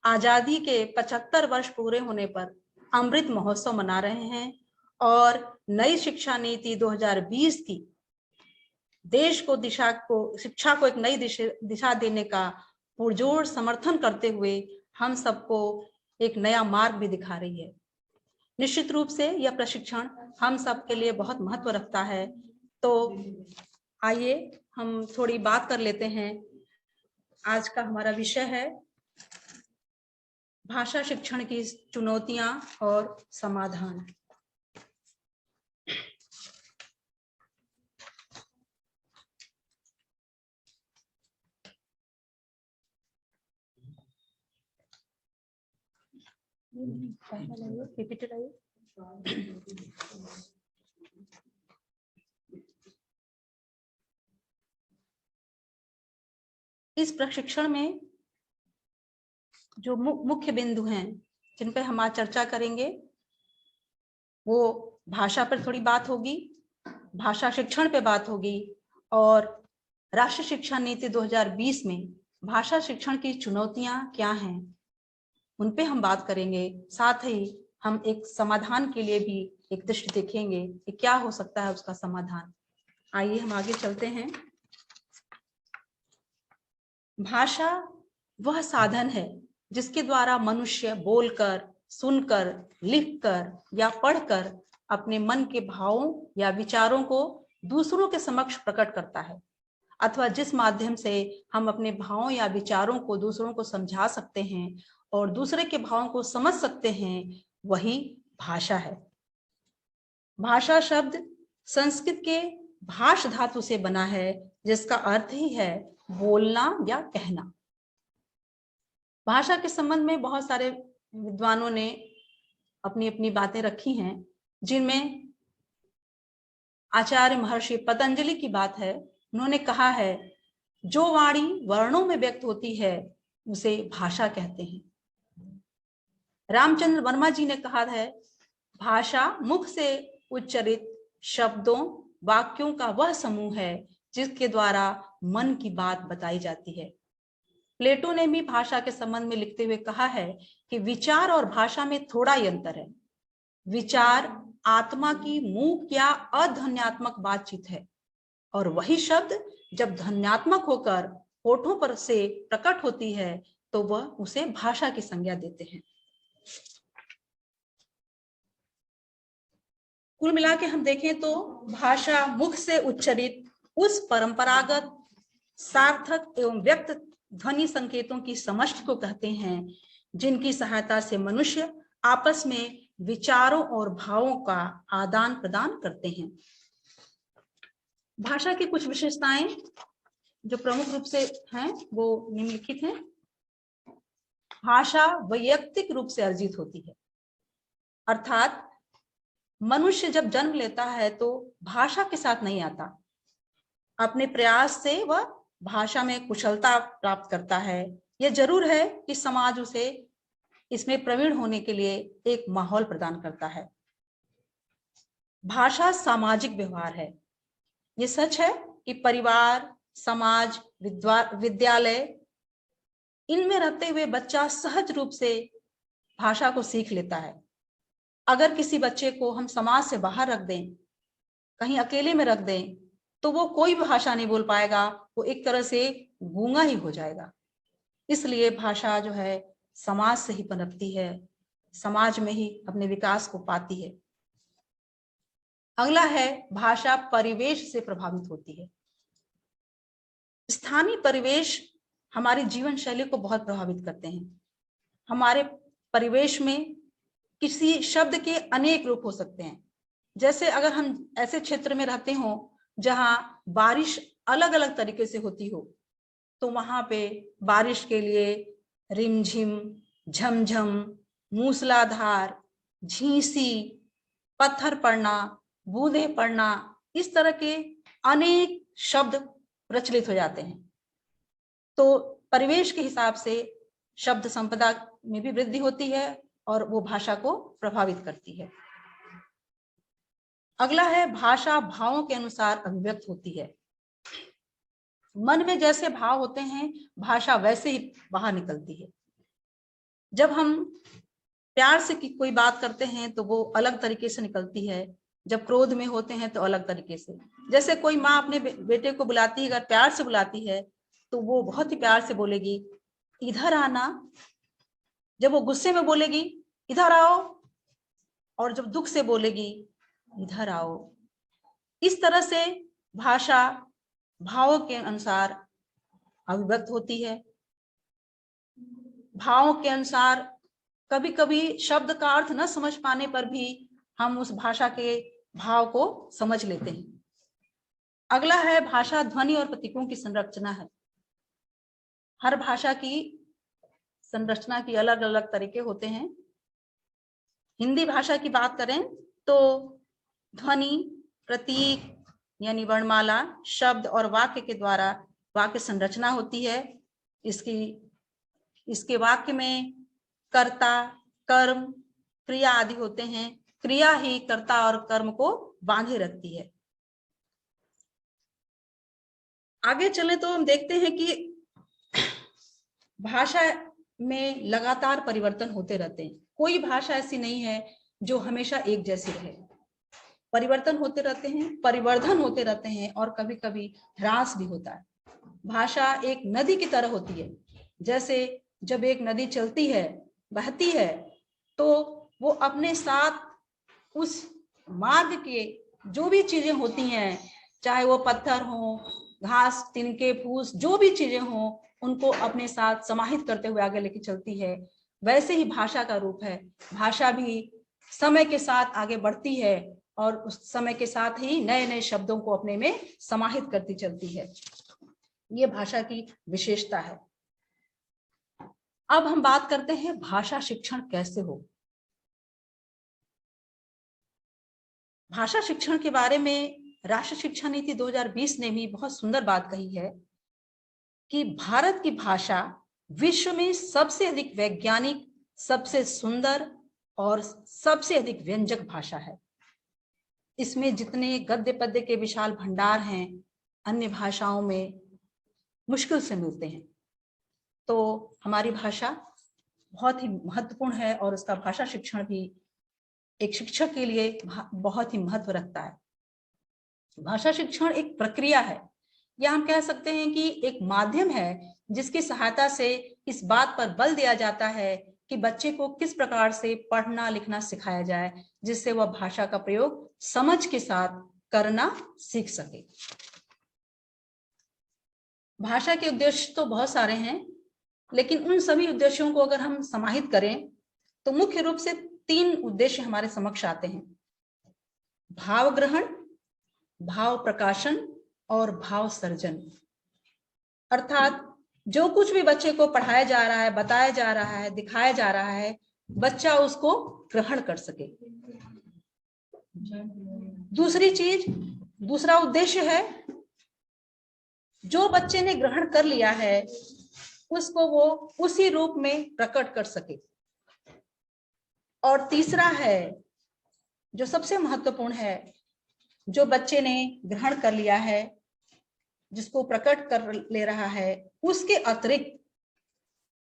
Speaker 5: आजादी के 75 वर्ष पूरे होने पर अमृत महोत्सव मना रहे हैं और नई शिक्षा नीति 2020 की देश को शिक्षा को एक नई दिशा देने का पुरजोर समर्थन करते हुए हम सबको एक नया मार्ग भी दिखा रही है। निश्चित रूप से यह प्रशिक्षण हम सब के लिए बहुत महत्व रखता है। तो आइए हम थोड़ी बात कर लेते हैं। आज का हमारा विषय है भाषा शिक्षण की चुनौतियां और समाधान। इस प्रशिक्षण में जो मुख्य बिंदु हैं जिन पे हम आज चर्चा करेंगे, वो भाषा पर थोड़ी बात होगी, भाषा शिक्षण पे बात होगी, और राष्ट्रीय शिक्षा नीति 2020 में भाषा शिक्षण की चुनौतियां क्या हैं उन पे हम बात करेंगे। साथ ही हम एक समाधान के लिए भी एक दृष्टि देखेंगे कि क्या हो सकता है उसका समाधान। आइए हम आगे चलते हैं। भाषा वह साधन है जिसके द्वारा मनुष्य बोलकर, सुनकर, लिखकर या पढ़कर अपने मन के भावों या विचारों को दूसरों के समक्ष प्रकट करता है, अथवा जिस माध्यम से हम अपने भावों या विचारों को दूसरों को समझा सकते हैं और दूसरे के भावों को समझ सकते हैं, वही भाषा है। भाषा शब्द संस्कृत के भाष धातु से बना है, जिसका अर्थ ही है बोलना या कहना। भाषा के संबंध में बहुत सारे विद्वानों ने अपनी अपनी बातें रखी हैं, जिनमें आचार्य महर्षि पतंजलि की बात है। उन्होंने कहा है, जो वाणी वर्णों में व्यक्त होती है उसे भाषा कहते हैं। रामचंद्र वर्मा जी ने कहा है, भाषा मुख से उच्चरित शब्दों, वाक्यों का वह समूह है जिसके द्वारा मन की बात बताई जाती है। प्लेटो ने भी भाषा के संबंध में लिखते हुए कहा है कि विचार और भाषा में थोड़ा ही अंतर है। विचार आत्मा की मूक या अध्वन्यात्मक बातचीत है, और वही शब्द जब ध्वन्यात्मक होकर होठों पर से प्रकट होती है तो वह उसे भाषा की संज्ञा देते हैं। कुल मिला के हम देखें तो भाषा मुख से उच्चरित उस परंपरागत, सार्थक एवं व्यक्त ध्वनि संकेतों की समष्टि को कहते हैं, जिनकी सहायता से मनुष्य आपस में विचारों और भावों का आदान प्रदान करते हैं। भाषा की कुछ विशेषताएं जो प्रमुख रूप से हैं वो निम्नलिखित हैं। भाषा वैयक्तिक रूप से अर्जित होती है, अर्थात मनुष्य जब जन्म लेता है तो भाषा के साथ नहीं आता, अपने प्रयास से वह भाषा में कुशलता प्राप्त करता है। यह जरूर है कि समाज उसे इसमें प्रवीण होने के लिए एक माहौल प्रदान करता है। भाषा सामाजिक व्यवहार है। ये सच है कि परिवार, समाज, विद्यालय, इनमें रहते हुए बच्चा सहज रूप से भाषा को सीख लेता है। अगर किसी बच्चे को हम समाज से बाहर रख दें, कहीं अकेले में रख दें, तो वो कोई भाषा नहीं बोल पाएगा, वो एक तरह से गूंगा ही हो जाएगा। इसलिए भाषा जो है समाज से ही पनपती है, समाज में ही अपने विकास को पाती है। अगला है, भाषा परिवेश से प्रभावित होती है। स्थानीय परिवेश हमारी जीवन शैली को बहुत प्रभावित करते हैं। हमारे परिवेश में किसी शब्द के अनेक रूप हो सकते हैं। जैसे अगर हम ऐसे क्षेत्र में रहते हो जहां बारिश अलग अलग तरीके से होती हो, तो वहां पे बारिश के लिए रिमझिम, झमझम, मूसलाधार, झींसी, पत्थर पड़ना, बूंदें पड़ना, इस तरह के अनेक शब्द प्रचलित हो जाते हैं। तो परिवेश के हिसाब से शब्द संपदा में भी वृद्धि होती है और वो भाषा को प्रभावित करती है। अगला है, भाषा भावों के अनुसार अभिव्यक्त होती है। मन में जैसे भाव होते हैं, भाषा वैसे ही बाहर निकलती है। जब हम प्यार से कोई बात करते हैं तो वो अलग तरीके से निकलती है, जब क्रोध में होते हैं तो अलग तरीके से। जैसे कोई माँ अपने बेटे को बुलाती है, अगर प्यार से बुलाती है तो वो बहुत ही प्यार से बोलेगी, इधर आना। जब वो गुस्से में बोलेगी, इधर आओ, और जब दुख से बोलेगी, इधर आओ। इस तरह से भाषा भावों के अनुसार अभिव्यक्त होती है। भावों के अनुसार कभी कभी शब्द का अर्थ न समझ पाने पर भी हम उस भाषा के भाव को समझ लेते हैं। अगला है, भाषा ध्वनि और प्रतीकों की संरचना है। हर भाषा की संरचना की अलग अलग तरीके होते हैं। हिंदी भाषा की बात करें तो ध्वनि, प्रतीक यानी वर्णमाला, शब्द और वाक्य के द्वारा वाक्य संरचना होती है। इसके वाक्य में कर्ता, कर्म, क्रिया आदि होते हैं। क्रिया ही कर्ता और कर्म को बांधे रखती है। आगे चले तो हम देखते हैं कि भाषा में लगातार परिवर्तन होते रहते हैं। कोई भाषा ऐसी नहीं है जो हमेशा एक जैसी रहे। परिवर्तन होते रहते हैं, परिवर्धन होते रहते हैं और कभी कभी ह्रास भी होता है। भाषा एक नदी की तरह होती है। जैसे जब एक नदी चलती है, बहती है, तो वो अपने साथ उस मार्ग के जो भी चीजें होती हैं, चाहे वो पत्थर हो, घास, तिनके, फूस, जो भी चीजें हों, उनको अपने साथ समाहित करते हुए आगे लेके चलती है। वैसे ही भाषा का रूप है। भाषा भी समय के साथ आगे बढ़ती है और उस समय के साथ ही नए नए शब्दों को अपने में समाहित करती चलती है। ये भाषा की विशेषता है। अब हम बात करते हैं भाषा शिक्षण कैसे हो। भाषा शिक्षण के बारे में राष्ट्रीय शिक्षा नीति 2020 ने भी बहुत सुंदर बात कही है कि भारत की भाषा विश्व में सबसे अधिक वैज्ञानिक, सबसे सुंदर और सबसे अधिक व्यंजक भाषा है। इसमें जितने गद्य पद्य के विशाल भंडार हैं, अन्य भाषाओं में मुश्किल से मिलते हैं। तो हमारी भाषा बहुत ही महत्वपूर्ण है और उसका भाषा शिक्षण भी एक शिक्षक के लिए बहुत ही महत्व रखता है। भाषा शिक्षण एक प्रक्रिया है, या हम कह सकते हैं कि एक माध्यम है जिसकी सहायता से इस बात पर बल दिया जाता है कि बच्चे को किस प्रकार से पढ़ना लिखना सिखाया जाए, जिससे वह भाषा का प्रयोग समझ के साथ करना सीख सके। भाषा के उद्देश्य तो बहुत सारे हैं, लेकिन उन सभी उद्देश्यों को अगर हम समाहित करें तो मुख्य रूप से 3 उद्देश्य हमारे समक्ष आते हैं: भाव ग्रहण, भाव प्रकाशन और भाव सर्जन। अर्थात जो कुछ भी बच्चे को पढ़ाया जा रहा है, बताया जा रहा है, दिखाया जा रहा है, बच्चा उसको ग्रहण कर सके। दूसरा उद्देश्य है जो बच्चे ने ग्रहण कर लिया है उसको वो उसी रूप में प्रकट कर सके। और तीसरा है जो सबसे महत्वपूर्ण है, जो बच्चे ने ग्रहण कर लिया है, जिसको प्रकट कर ले रहा है, उसके अतिरिक्त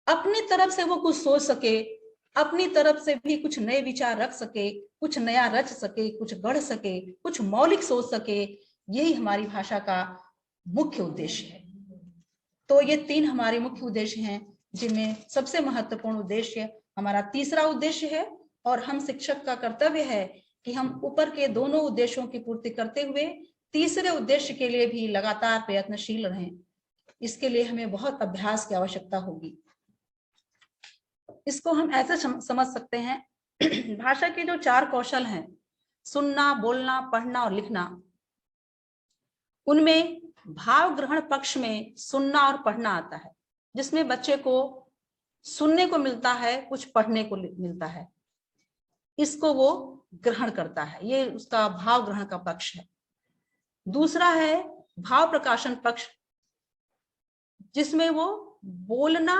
Speaker 5: अपनी तरफ से वो कुछ सोच सके, अपनी तरफ से भी कुछ नए विचार रख सके, कुछ नया रच सके, कुछ गढ़ सके, कुछ मौलिक सोच सके। यही हमारी भाषा का मुख्य उद्देश्य है। तो ये 3 हमारे मुख्य उद्देश्य हैं, जिनमें सबसे महत्वपूर्ण उद्देश्य हमारा तीसरा उद्देश्य है। और हम शिक्षक का कर्तव्य है कि हम ऊपर के दोनों उद्देश्यों की पूर्ति करते हुए तीसरे उद्देश्य के लिए भी लगातार प्रयत्नशील रहें। इसके लिए हमें बहुत अभ्यास की आवश्यकता होगी। इसको हम ऐसे समझ सकते हैं, भाषा के जो 4 कौशल हैं, सुनना, बोलना, पढ़ना और लिखना, उनमें भाव ग्रहण पक्ष में सुनना और पढ़ना आता है, जिसमें बच्चे को सुनने को मिलता है, कुछ पढ़ने को मिलता है, इसको वो ग्रहण करता है। ये उसका भाव ग्रहण का पक्ष है। दूसरा है भाव प्रकाशन पक्ष, जिसमें वो बोलना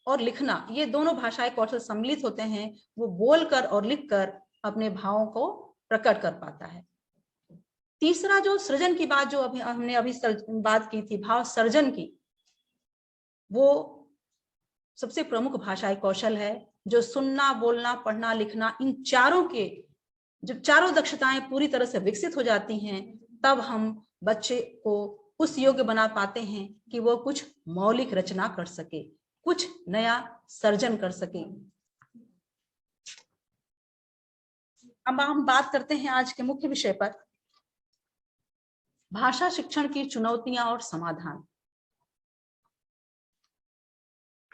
Speaker 5: और लिखना, ये दोनों भाषाई कौशल सम्मिलित होते हैं। वो बोलकर और लिखकर अपने भावों को प्रकट कर पाता है। तीसरा जो सृजन की बात, जो हमने अभी बात की थी, भाव सर्जन की, वो सबसे प्रमुख भाषाई कौशल है, जो सुनना, बोलना, पढ़ना, लिखना, इन चारों के जब चारों दक्षताएं पूरी तरह से विकसित हो जाती हैं, तब हम बच्चे को उस योग्य बना पाते हैं कि वो कुछ मौलिक रचना कर सके, कुछ नया सर्जन कर सके। अब हम बात करते हैं आज के मुख्य विषय पर, भाषा शिक्षण की चुनौतियां और समाधान।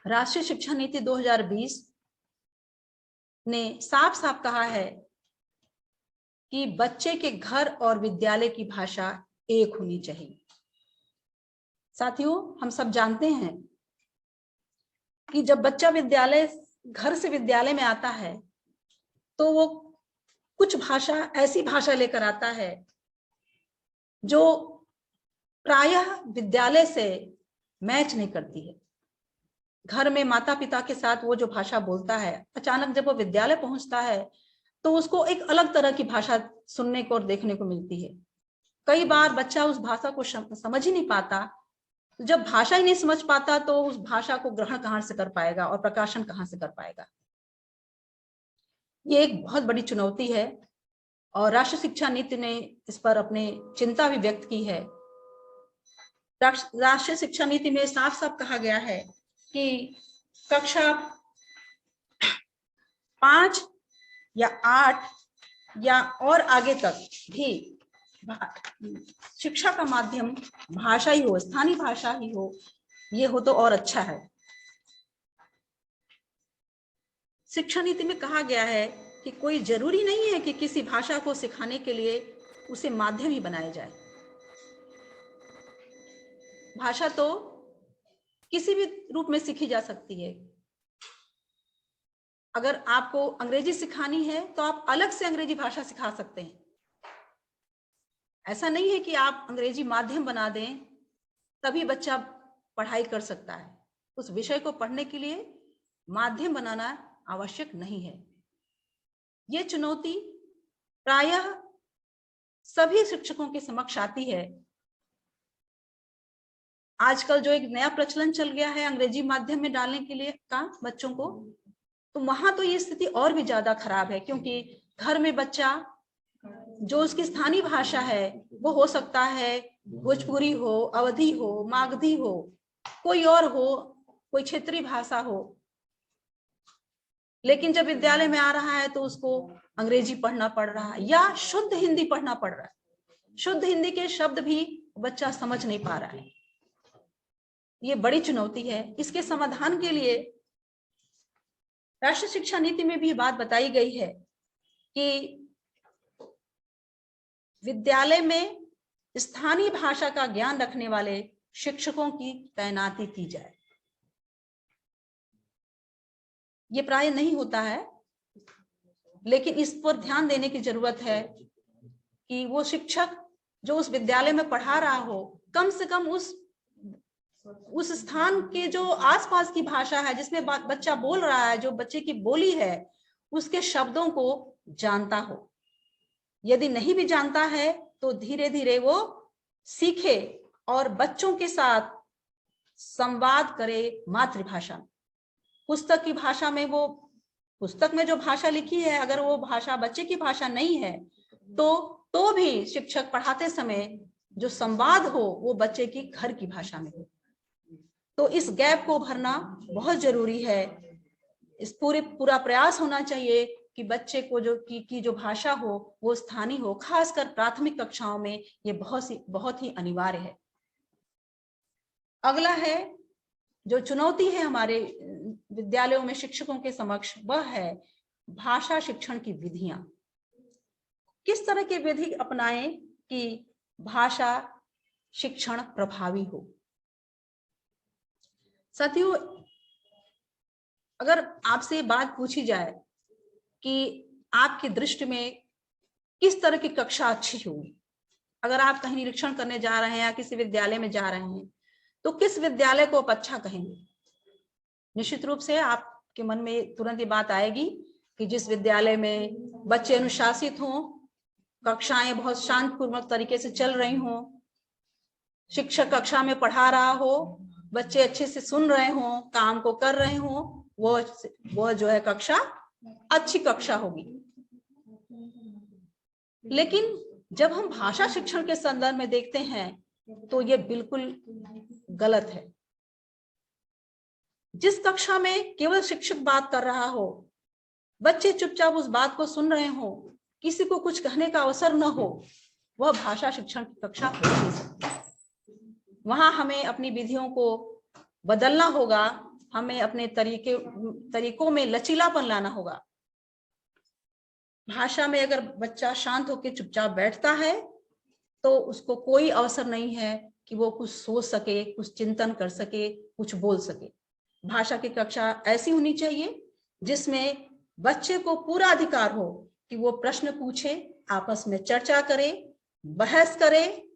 Speaker 5: राष्ट्रीय शिक्षा नीति 2020 ने साफ साफ कहा है कि बच्चे के घर और विद्यालय की भाषा एक होनी चाहिए। साथियों, हम सब जानते हैं कि जब बच्चा घर से विद्यालय में आता है तो वो कुछ भाषा ऐसी भाषा लेकर आता है जो प्रायः विद्यालय से मैच नहीं करती है। घर में माता पिता के साथ वो जो भाषा बोलता है, अचानक जब वो विद्यालय पहुंचता है तो उसको एक अलग तरह की भाषा सुनने को और देखने को मिलती है। कई बार बच्चा उस भाषा को समझ ही नहीं पाता। जब भाषा ही नहीं समझ पाता तो उस भाषा को ग्रहण कहां से कर पाएगा और प्रकाशन कहां से कर पाएगा। ये एक बहुत बड़ी चुनौती है और राष्ट्रीय शिक्षा नीति ने इस पर अपनी चिंता भी व्यक्त की है। राष्ट्रीय शिक्षा नीति में साफ साफ कहा गया है कि कक्षा 5 या 8 या और आगे तक भी शिक्षा का माध्यम भाषा ही हो, स्थानीय भाषा ही हो, ये हो तो और अच्छा है। शिक्षा नीति में कहा गया है कि कोई जरूरी नहीं है कि किसी भाषा को सिखाने के लिए उसे माध्यम ही बनाया जाए। भाषा तो किसी भी रूप में सीखी जा सकती है। अगर आपको अंग्रेजी सिखानी है तो आप अलग से अंग्रेजी भाषा सिखा सकते हैं। ऐसा नहीं है कि आप अंग्रेजी माध्यम बना दें तभी बच्चा पढ़ाई कर सकता है। उस विषय को पढ़ने के लिए माध्यम बनाना आवश्यक नहीं है। ये चुनौती प्रायः सभी शिक्षकों के समक्ष आती है। आजकल जो एक नया प्रचलन चल गया है अंग्रेजी माध्यम में डालने के लिए का बच्चों को, तो वहां तो ये स्थिति और भी ज्यादा खराब है, क्योंकि घर में बच्चा जो उसकी स्थानीय भाषा है वो हो सकता है भोजपुरी हो, अवधी हो, मागधी हो, कोई और हो, कोई क्षेत्रीय भाषा हो, लेकिन जब विद्यालय में आ रहा है तो उसको अंग्रेजी पढ़ना पड़ रहा है या शुद्ध हिंदी पढ़ना पड़ रहा है। शुद्ध हिंदी के शब्द भी बच्चा समझ नहीं पा रहा है। ये बड़ी चुनौती है। इसके समाधान के लिए राष्ट्रीय शिक्षा नीति में भी बात बताई गई है कि विद्यालय में स्थानीय भाषा का ज्ञान रखने वाले शिक्षकों की तैनाती की जाए। ये प्राय नहीं होता है, लेकिन इस पर ध्यान देने की जरूरत है कि वो शिक्षक जो उस विद्यालय में पढ़ा रहा हो कम से कम उस स्थान के जो आसपास की भाषा है जिसमें बच्चा बोल रहा है, जो बच्चे की बोली है, उसके शब्दों को जानता हो। यदि नहीं भी जानता है तो धीरे धीरे वो सीखे और बच्चों के साथ संवाद करे मातृभाषा में। पुस्तक की भाषा में, वो पुस्तक में जो भाषा लिखी है अगर वो भाषा बच्चे की भाषा नहीं है तो भी शिक्षक पढ़ाते समय जो संवाद हो वो बच्चे की घर की भाषा में हो। तो इस गैप को भरना बहुत जरूरी है। इस पूरा प्रयास होना चाहिए कि बच्चे को जो भाषा हो वो स्थानीय हो। खासकर प्राथमिक कक्षाओं में ये बहुत ही अनिवार्य है। अगला है जो चुनौती है हमारे विद्यालयों में शिक्षकों के समक्ष, वह है भाषा शिक्षण की विधियां। किस तरह की विधि अपनाएं कि भाषा शिक्षण प्रभावी हो। साथियों, अगर आपसे बात पूछी जाए कि आपकी दृष्टि में किस तरह की कक्षा अच्छी होगी, अगर आप कहीं निरीक्षण करने जा रहे हैं या किसी विद्यालय में जा रहे हैं तो किस विद्यालय को आप अच्छा कहेंगे? निश्चित रूप से आपके मन में तुरंत ये बात आएगी कि जिस विद्यालय में बच्चे अनुशासित हों, कक्षाएं बहुत शांतिपूर्वक तरीके से चल रही हों, शिक्षक कक्षा में पढ़ा रहा हो, बच्चे अच्छे से सुन रहे हों, काम को कर रहे हों, वो जो है कक्षा अच्छी कक्षा होगी। लेकिन जब हम भाषा शिक्षण के संदर्भ में देखते हैं तो ये बिल्कुल गलत है। जिस कक्षा में केवल शिक्षक बात कर रहा हो, बच्चे चुपचाप उस बात को सुन रहे हो, किसी को कुछ कहने का अवसर न हो, वह भाषा शिक्षण की कक्षा हो नहीं सकती। वहां हमें अपनी विधियों को बदलना होगा, हमें अपने तरीकों में लचीलापन लाना होगा। भाषा में अगर बच्चा शांत होकर चुपचाप बैठता है तो उसको कोई अवसर नहीं है कि वो कुछ सोच सके, कुछ चिंतन कर सके, कुछ बोल सके। भाषा की कक्षा ऐसी होनी चाहिए जिसमें बच्चे को पूरा अधिकार हो कि वो प्रश्न पूछे, आपस में चर्चा करे, बहस करे,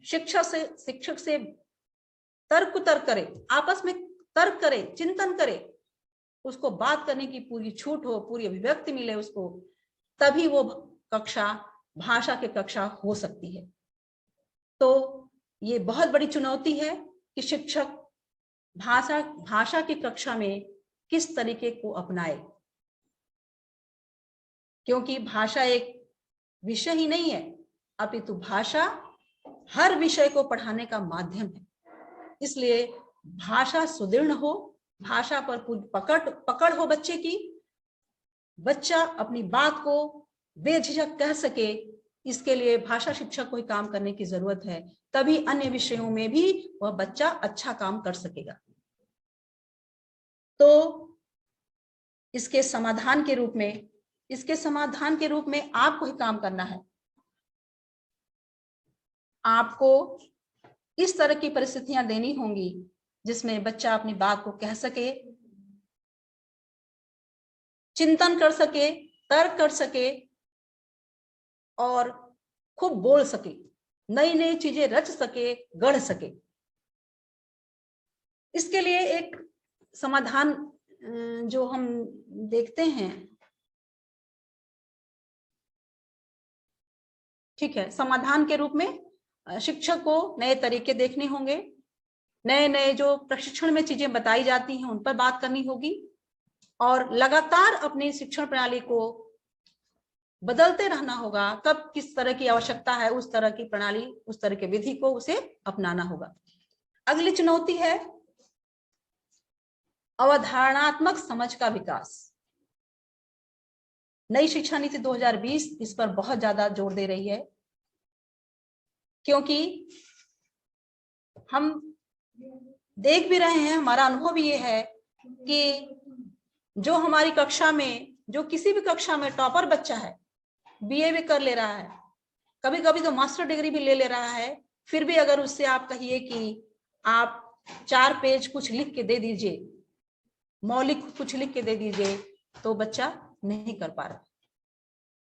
Speaker 5: शिक्षक से तर्क करे, आपस में तर्क करे, चिंतन करे, उसको बात करने की पूरी छूट हो, पूरी अभिव्यक्ति मिले उसको, तभी वो कक्षा भाषा की कक्षा हो सकती है। तो ये बहुत बड़ी चुनौती है कि शिक्षक भाषा की कक्षा में किस तरीके को अपनाए, क्योंकि भाषा एक विषय ही नहीं है, अपितु भाषा हर विषय को पढ़ाने का माध्यम है। इसलिए भाषा सुदृढ़ हो, भाषा पर पकड़ हो बच्चे की, बच्चा अपनी बात को बेझिझक कह सके, इसके लिए भाषा शिक्षक को ही काम करने की जरूरत है, तभी अन्य विषयों में भी वह बच्चा अच्छा काम कर सकेगा। तो इसके समाधान के रूप में आपको ही काम करना है। आपको इस तरह की परिस्थितियां देनी होंगी जिसमें बच्चा अपनी बात को कह सके, चिंतन कर सके, तर्क कर सके और खूब बोल सके, नई नई चीजें रच सके, गढ़ सके। इसके लिए एक समाधान जो हम देखते हैं, ठीक है, समाधान के रूप में शिक्षक को नए तरीके देखने होंगे, नए नए जो प्रशिक्षण में चीजें बताई जाती हैं उन पर बात करनी होगी, और लगातार अपनी शिक्षण प्रणाली को बदलते रहना होगा। कब किस तरह की आवश्यकता है, उस तरह की प्रणाली, उस तरह की विधि को उसे अपनाना होगा। अगली चुनौती है अवधारणात्मक समझ का विकास। नई शिक्षा नीति 2020 इस पर बहुत ज्यादा जोर दे रही है, क्योंकि हम देख भी रहे हैं, हमारा अनुभव भी ये है कि जो हमारी कक्षा में, जो किसी भी कक्षा में टॉपर बच्चा है, बीए भी कर ले रहा है, कभी कभी तो मास्टर डिग्री भी ले रहा है, फिर भी अगर उससे आप कहिए कि आप 4 पेज कुछ लिख के दे दीजिए, मौलिक कुछ लिख के दे दीजिए, तो बच्चा नहीं कर पा रहा।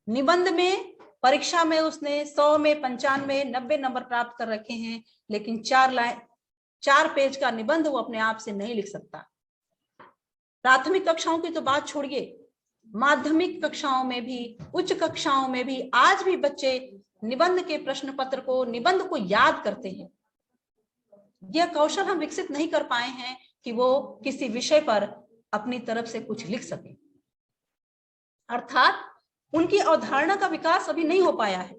Speaker 5: निबंध में परीक्षा में उसने 100 में 95 90 नंबर प्राप्त कर रखे हैं, लेकिन 4 पेज का निबंध वो अपने आप से नहीं लिख सकता। प्राथमिक कक्षाओं की तो बात छोड़िए, माध्यमिक कक्षाओं में भी, उच्च कक्षाओं में भी आज भी बच्चे निबंध के प्रश्न पत्र को, निबंध को याद करते हैं। यह कौशल हम विकसित नहीं कर पाए हैं कि वो किसी विषय पर अपनी तरफ से कुछ लिख सके, अर्थात उनकी अवधारणा का विकास अभी नहीं हो पाया है,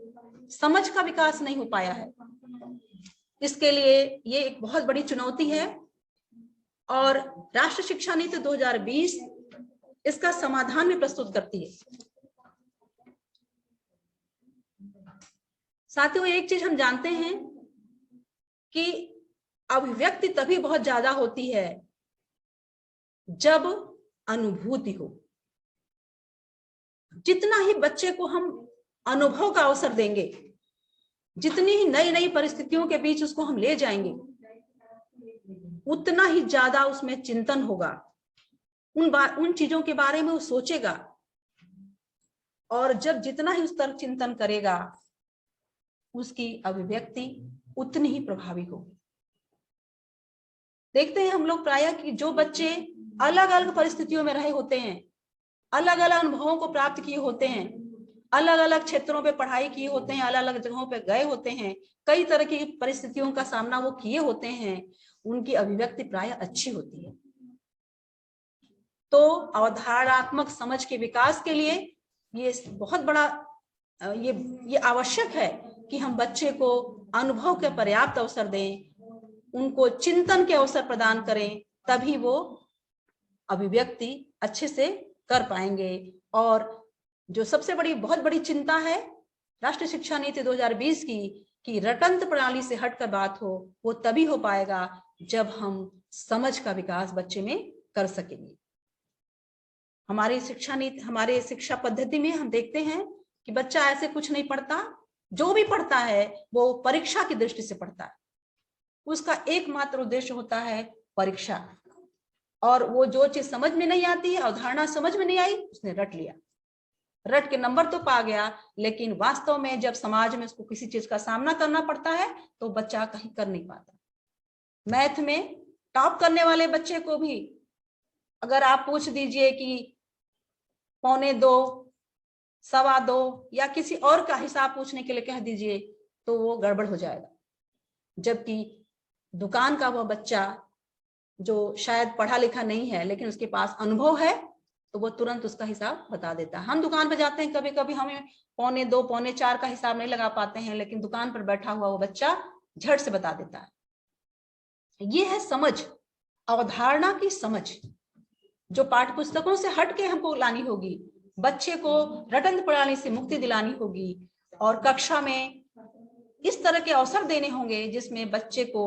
Speaker 5: समझ का विकास नहीं हो पाया है। इसके लिए ये एक बहुत बड़ी चुनौती है, और राष्ट्रीय शिक्षा नीति 2020 इसका समाधान भी प्रस्तुत करती है। साथियों, एक चीज हम जानते हैं कि अभिव्यक्ति तभी बहुत ज्यादा होती है जब अनुभूति हो। जितना ही बच्चे को हम अनुभव का अवसर देंगे, जितनी ही नई नई परिस्थितियों के बीच उसको हम ले जाएंगे, उतना ही ज्यादा उसमें चिंतन होगा, उन चीजों के बारे में वो सोचेगा, और जब जितना ही उस तरफ चिंतन करेगा, उसकी अभिव्यक्ति उतनी ही प्रभावी होगी। देखते हैं हम लोग प्रायः कि जो बच्चे अलग अलग परिस्थितियों में रहे होते हैं, अलग अलग अनुभवों को प्राप्त किए होते हैं, अलग अलग क्षेत्रों पे पढ़ाई किए होते हैं, अलग अलग जगहों पे गए होते हैं, कई तरह की परिस्थितियों का सामना वो किए होते हैं, उनकी अभिव्यक्ति प्रायः अच्छी होती है। तो अवधारणात्मक समझ के विकास के लिए ये बहुत बड़ा ये आवश्यक है कि हम बच्चे को अनुभव के पर्याप्त अवसर दें, उनको चिंतन के अवसर प्रदान करें, तभी वो अभिव्यक्ति अच्छे से कर पाएंगे। और जो सबसे बड़ी बहुत बड़ी चिंता है राष्ट्रीय शिक्षा नीति 2020 की, कि रटंत प्रणाली से हटकर बात हो, वो तभी हो पाएगा जब हम समझ का विकास बच्चे में कर सकेंगे। हमारी शिक्षा नीति, हमारे शिक्षा पद्धति में हम देखते हैं कि बच्चा ऐसे कुछ नहीं पढ़ता, जो भी पढ़ता है वो परीक्षा की दृष्टि से पढ़ता है, उसका एकमात्र उद्देश्य होता है परीक्षा। और वो जो चीज समझ में नहीं आती है, अवधारणा समझ में नहीं आई, उसने रट लिया, रट के नंबर तो पा गया, लेकिन वास्तव में जब समाज में उसको किसी चीज का सामना करना पड़ता है तो बच्चा कहीं कर नहीं पाता। मैथ में टॉप करने वाले बच्चे को भी अगर आप पूछ दीजिए कि 1.25, 2.25 या किसी और का हिसाब पूछने के लिए कह दीजिए तो वो गड़बड़ हो जाएगा। जबकि दुकान का वह बच्चा जो शायद पढ़ा लिखा नहीं है लेकिन उसके पास अनुभव है तो वो तुरंत उसका हिसाब बता देता है। हम दुकान पर जाते हैं, कभी कभी हमें 2.25, 2.25 का हिसाब नहीं लगा पाते हैं, लेकिन दुकान पर बैठा हुआ वो बच्चा झट से बता देता है। ये है समझ, अवधारणा की समझ, जो पाठ्य पुस्तकों से हट के हमको लानी होगी। बच्चे को रटंत प्रणाली से मुक्ति दिलानी होगी और कक्षा में इस तरह के अवसर देने होंगे जिसमें बच्चे को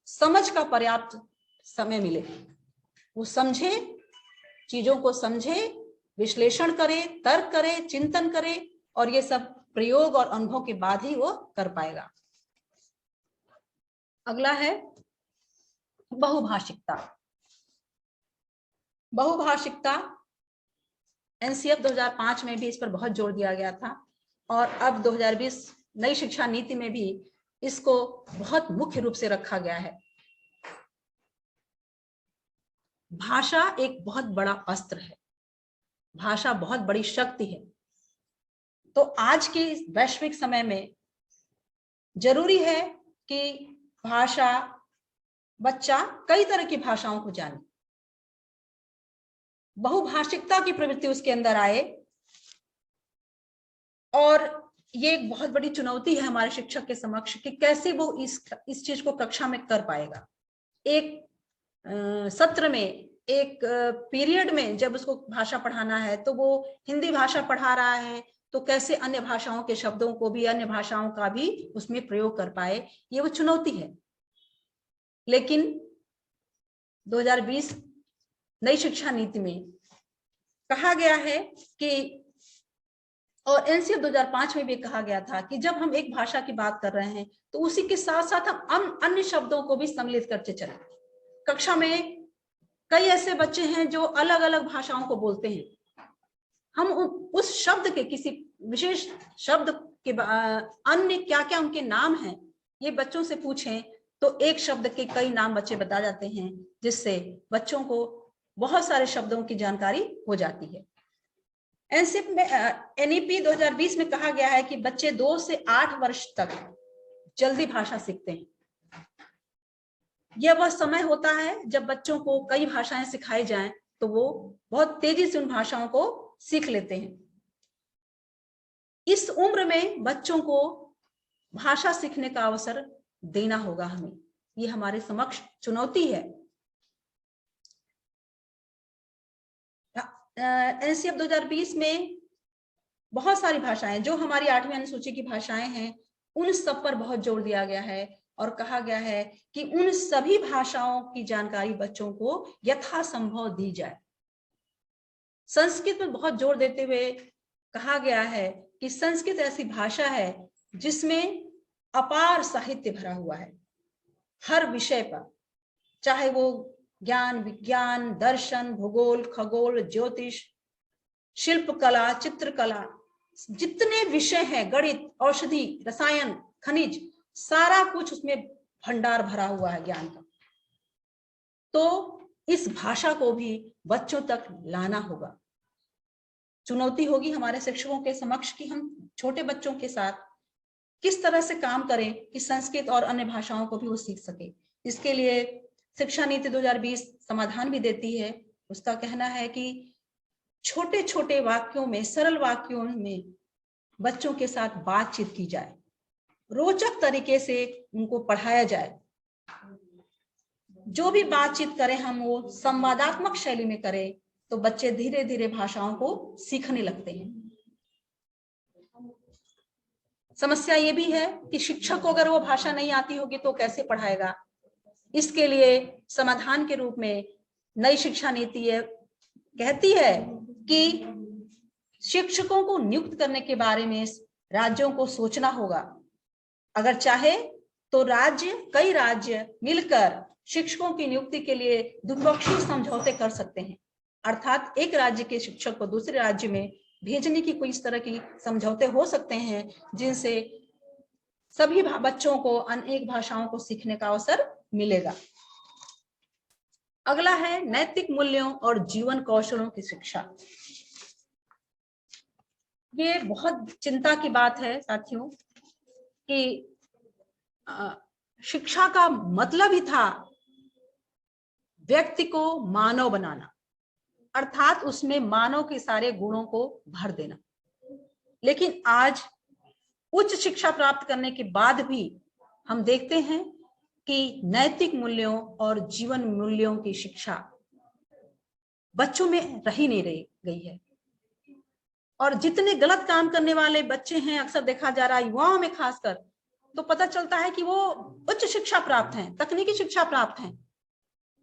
Speaker 5: समझ का पर्याप्त समय मिले, वो समझे, चीजों को समझे, विश्लेषण करे, तर्क करे, चिंतन करे, और ये सब प्रयोग और अनुभव के बाद ही वो कर पाएगा। अगला है बहुभाषिकता। बहुभाषिकता एनसीएफ 2005 में भी इस पर बहुत जोर दिया गया था और अब 2020 नई शिक्षा नीति में भी इसको बहुत मुख्य रूप से रखा गया है। भाषा एक बहुत बड़ा अस्त्र है, भाषा बहुत बड़ी शक्ति है। तो आज के वैश्विक समय में जरूरी है कि भाषा, बच्चा कई तरह की भाषाओं को जाने, बहुभाषिकता की प्रवृत्ति उसके अंदर आए। और ये एक बहुत बड़ी चुनौती है हमारे शिक्षक के समक्ष कि कैसे वो इस चीज को कक्षा में कर पाएगा। एक सत्र में, एक पीरियड में जब उसको भाषा पढ़ाना है तो वो हिंदी भाषा पढ़ा रहा है तो कैसे अन्य भाषाओं के शब्दों को भी, अन्य भाषाओं का भी उसमें प्रयोग कर पाए, ये वो चुनौती है। लेकिन 2020 नई शिक्षा नीति में कहा गया है कि, और एनसीएफ 2005 में भी कहा गया था कि जब हम एक भाषा की बात कर रहे हैं तो उसी के साथ साथ हम अन्य शब्दों को भी सम्मिलित करते चलें। कक्षा में कई ऐसे बच्चे हैं जो अलग अलग भाषाओं को बोलते हैं, हम उस शब्द के, किसी विशेष शब्द के अन्य क्या क्या उनके नाम हैं, ये बच्चों से पूछें तो एक शब्द के कई नाम बच्चे बता जाते हैं, जिससे बच्चों को बहुत सारे शब्दों की जानकारी हो जाती है। एनसीएफ में एनईपी 2020 में कहा गया है कि बच्चे 2 से 8 वर्ष तक जल्दी भाषा सीखते हैं। यह वह समय होता है जब बच्चों को कई भाषाएं सिखाई जाएं तो वो बहुत तेजी से उन भाषाओं को सीख लेते हैं। इस उम्र में बच्चों को भाषा सीखने का अवसर देना होगा हमें, ये हमारे समक्ष चुनौती है। एनसीएफ 2020 में बहुत सारी भाषाएं जो हमारी 8वीं अनुसूची की भाषाएं हैं उन सब पर बहुत जोर दिया गया है और कहा गया है कि उन सभी भाषाओं की जानकारी बच्चों को यथासंभव दी जाए। संस्कृत पर बहुत जोर देते हुए कहा गया है कि संस्कृत ऐसी भाषा है जिसमें अपार साहित्य भरा हुआ है, हर विषय पर, चाहे वो ज्ञान, विज्ञान, दर्शन, भूगोल, खगोल, ज्योतिष, शिल्पकला, चित्रकला, जितने विषय हैं, गणित, औषधि, रसायन, खनिज, सारा कुछ उसमें भंडार भरा हुआ है ज्ञान का। तो इस भाषा को भी बच्चों तक लाना होगा। चुनौती होगी हमारे शिक्षकों के समक्ष कि हम छोटे बच्चों के साथ किस तरह से काम करें कि संस्कृत और अन्य भाषाओं को भी वो सीख सके। इसके लिए शिक्षा नीति 2020 समाधान भी देती है। उसका कहना है कि छोटे छोटे वाक्यों में, सरल वाक्यों में बच्चों के साथ बातचीत की जाए, रोचक तरीके से उनको पढ़ाया जाए। जो भी बातचीत करें हम वो संवादात्मक शैली में करें तो बच्चे धीरे धीरे भाषाओं को सीखने लगते हैं। समस्या ये भी है कि शिक्षक को अगर वो भाषा नहीं आती होगी तो कैसे पढ़ाएगा। इसके लिए समाधान के रूप में नई शिक्षा नीति कहती है कि शिक्षकों को नियुक्त करने के बारे में राज्यों को सोचना होगा। अगर चाहे तो कई राज्य मिलकर शिक्षकों की नियुक्ति के लिए द्विपक्षीय समझौते कर सकते हैं, अर्थात एक राज्य के शिक्षक को दूसरे राज्य में भेजने की कोई इस तरह की समझौते हो सकते हैं जिनसे सभी बच्चों को अनेक भाषाओं को सीखने का अवसर मिलेगा। अगला है नैतिक मूल्यों और जीवन कौशलों की शिक्षा। ये बहुत चिंता की बात है साथियों कि शिक्षा का मतलब ही था व्यक्ति को मानव बनाना, अर्थात उसमें मानव के सारे गुणों को भर देना। लेकिन आज उच्च शिक्षा प्राप्त करने के बाद भी हम देखते हैं कि नैतिक मूल्यों और जीवन मूल्यों की शिक्षा बच्चों में रही नहीं रही गई है। और जितने गलत काम करने वाले बच्चे हैं, अक्सर देखा जा रहा है युवाओं में खासकर, तो पता चलता है कि वो उच्च शिक्षा प्राप्त हैं, तकनीकी शिक्षा प्राप्त हैं,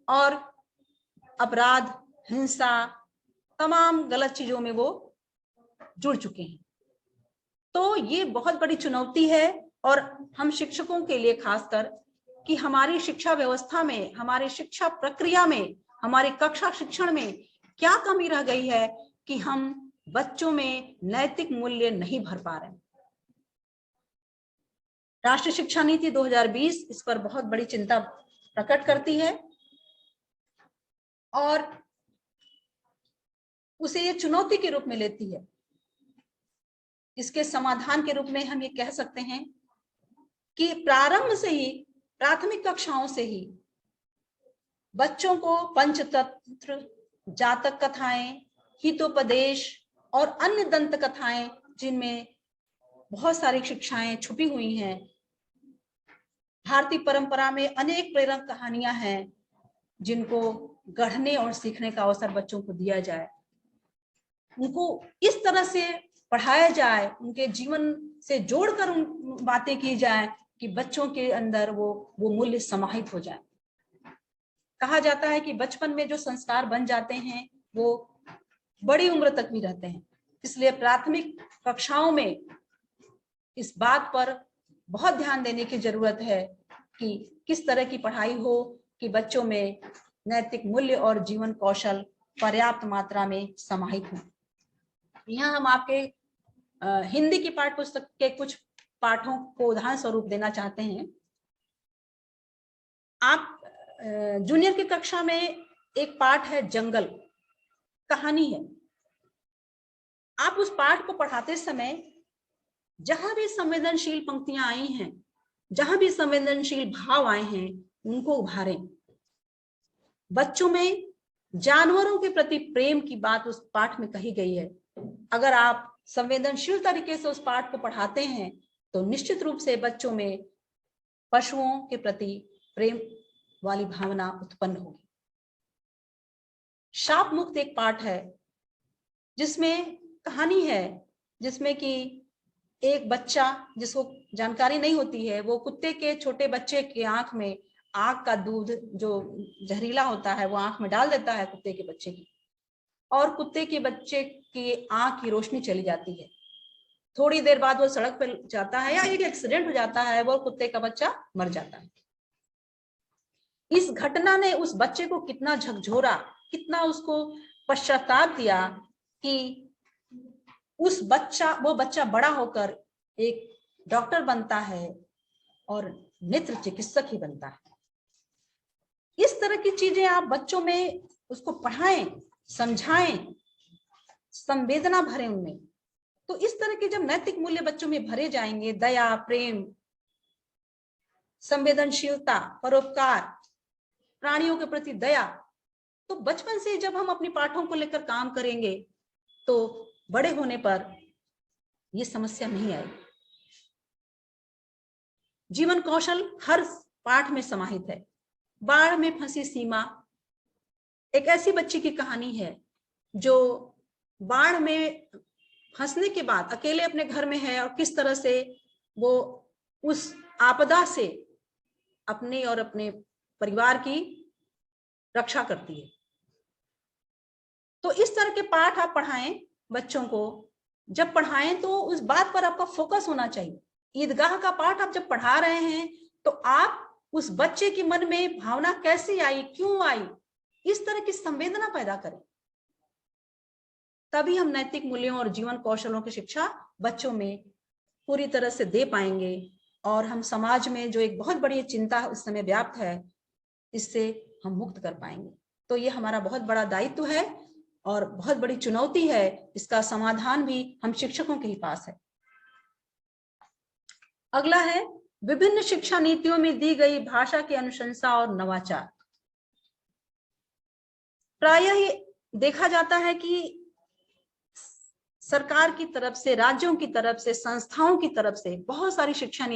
Speaker 5: और अपराध, हिंसा, तमाम गलत चीजों में वो जुड़ चुके हैं। तो ये बहुत बड़ी चुनौती है, और हम शिक्षकों के लिए खासकर कि हमारी शिक्षा व्यवस्था में, हमारी शिक्षा प्रक्रिया में, हमारे कक्षा शिक्षण में क्या कमी रह गई है कि हम बच्चों में नैतिक मूल्य नहीं भर पा रहे। राष्ट्रीय शिक्षा नीति 2020 इस पर बहुत बड़ी चिंता प्रकट करती है और उसे ये चुनौती के रूप में लेती है। इसके समाधान के रूप में हम ये कह सकते हैं कि प्रारंभ से ही, प्राथमिक कक्षाओं से ही बच्चों को पंचतंत्र, जातक कथाएं, हितोपदेश और अन्य दंत कथाएं, जिनमें बहुत सारी शिक्षाएं छुपी हुई हैं, भारतीय परंपरा में अनेक प्रेरक कहानियां हैं, जिनको गढ़ने और सीखने का अवसर बच्चों को दिया जाए, उनको इस तरह से पढ़ाया जाए, उनके जीवन से जोड़कर उन बातें की जाए कि बच्चों के अंदर वो मूल्य समाहित हो जाए। कहा जाता है कि बचपन में जो संस्कार बन जाते हैं वो बड़ी उम्र तक भी रहते हैं। इसलिए प्राथमिक कक्षाओं में इस बात पर बहुत ध्यान देने की जरूरत है कि किस तरह की पढ़ाई हो कि बच्चों में नैतिक मूल्य और जीवन कौशल पर्याप्त मात्रा में समाहित हो। यहाँ हम आपके हिंदी की पाठ्य पुस्तक के कुछ पाठों को उदाहरण स्वरूप देना चाहते हैं। आप जूनियर की कक्षा में एक पाठ है, जंगल कहानी है। आप उस पाठ को पढ़ाते समय जहां भी संवेदनशील पंक्तियां आई हैं, जहां भी संवेदनशील भाव आए हैं, उनको उभारें। बच्चों में जानवरों के प्रति प्रेम की बात उस पाठ में कही गई है। अगर आप संवेदनशील तरीके से उस पाठ को पढ़ाते हैं तो निश्चित रूप से बच्चों में पशुओं के प्रति प्रेम वाली भावना उत्पन्न होगी। शाप मुक्त एक पाठ है जिसमें कहानी है, जिसमें कि एक बच्चा जिसको जानकारी नहीं होती है, वो कुत्ते के छोटे बच्चे के आंख में आग का दूध जो जहरीला होता है वो आंख में डाल देता है कुत्ते के बच्चे की, और कुत्ते के बच्चे की आंख की रोशनी चली जाती है। थोड़ी देर बाद वो सड़क पर जाता है या एक एक्सीडेंट हो जाता है, वो कुत्ते का बच्चा मर जाता है। इस घटना ने उस बच्चे को कितना झकझोरा, कितना उसको पश्चाताप दिया कि वो बच्चा बड़ा होकर एक डॉक्टर बनता है और नेत्र चिकित्सक ही बनता है। इस तरह की चीजें आप बच्चों में उसको पढ़ाएं, समझाएं, संवेदना भरें उनमें। तो इस तरह के जब नैतिक मूल्य बच्चों में भरे जाएंगे, दया, प्रेम, संवेदनशीलता, परोपकार, प्राणियों के प्रति दया, तो बचपन से जब हम अपनी पाठों को लेकर काम करेंगे तो बड़े होने पर ये समस्या नहीं आएगी। जीवन कौशल हर पाठ में समाहित है। बाढ़ में फंसी सीमा एक ऐसी बच्ची की कहानी है जो बाढ़ में फंसने के बाद अकेले अपने घर में है और किस तरह से वो उस आपदा से अपने और अपने परिवार की रक्षा करती है। तो इस तरह के पाठ आप पढ़ाएं बच्चों को। जब पढ़ाएं तो उस बात पर आपका फोकस होना चाहिए। ईदगाह का पाठ आप जब पढ़ा रहे हैं तो आप उस बच्चे के मन में भावना कैसे आई, क्यों आई, इस तरह की संवेदना पैदा करें, तभी हम नैतिक मूल्यों और जीवन कौशलों की शिक्षा बच्चों में पूरी तरह से दे पाएंगे और हम समाज में जो एक बहुत बड़ी चिंता उस समय व्याप्त है, इससे हम मुक्त कर पाएंगे। तो ये हमारा बहुत बड़ा दायित्व है और बहुत बड़ी चुनौती है। इसका समाधान भी हम शिक्षकों के ही पास है। अगला है विभिन्न शिक्षा नीतियों में दी गई भाषा की अनुशंसा और नवाचार। प्रायः ही देखा जाता है कि सरकार की तरफ से, राज्यों की तरफ से, संस्थाओं की तरफ से बहुत सारी शिक्षा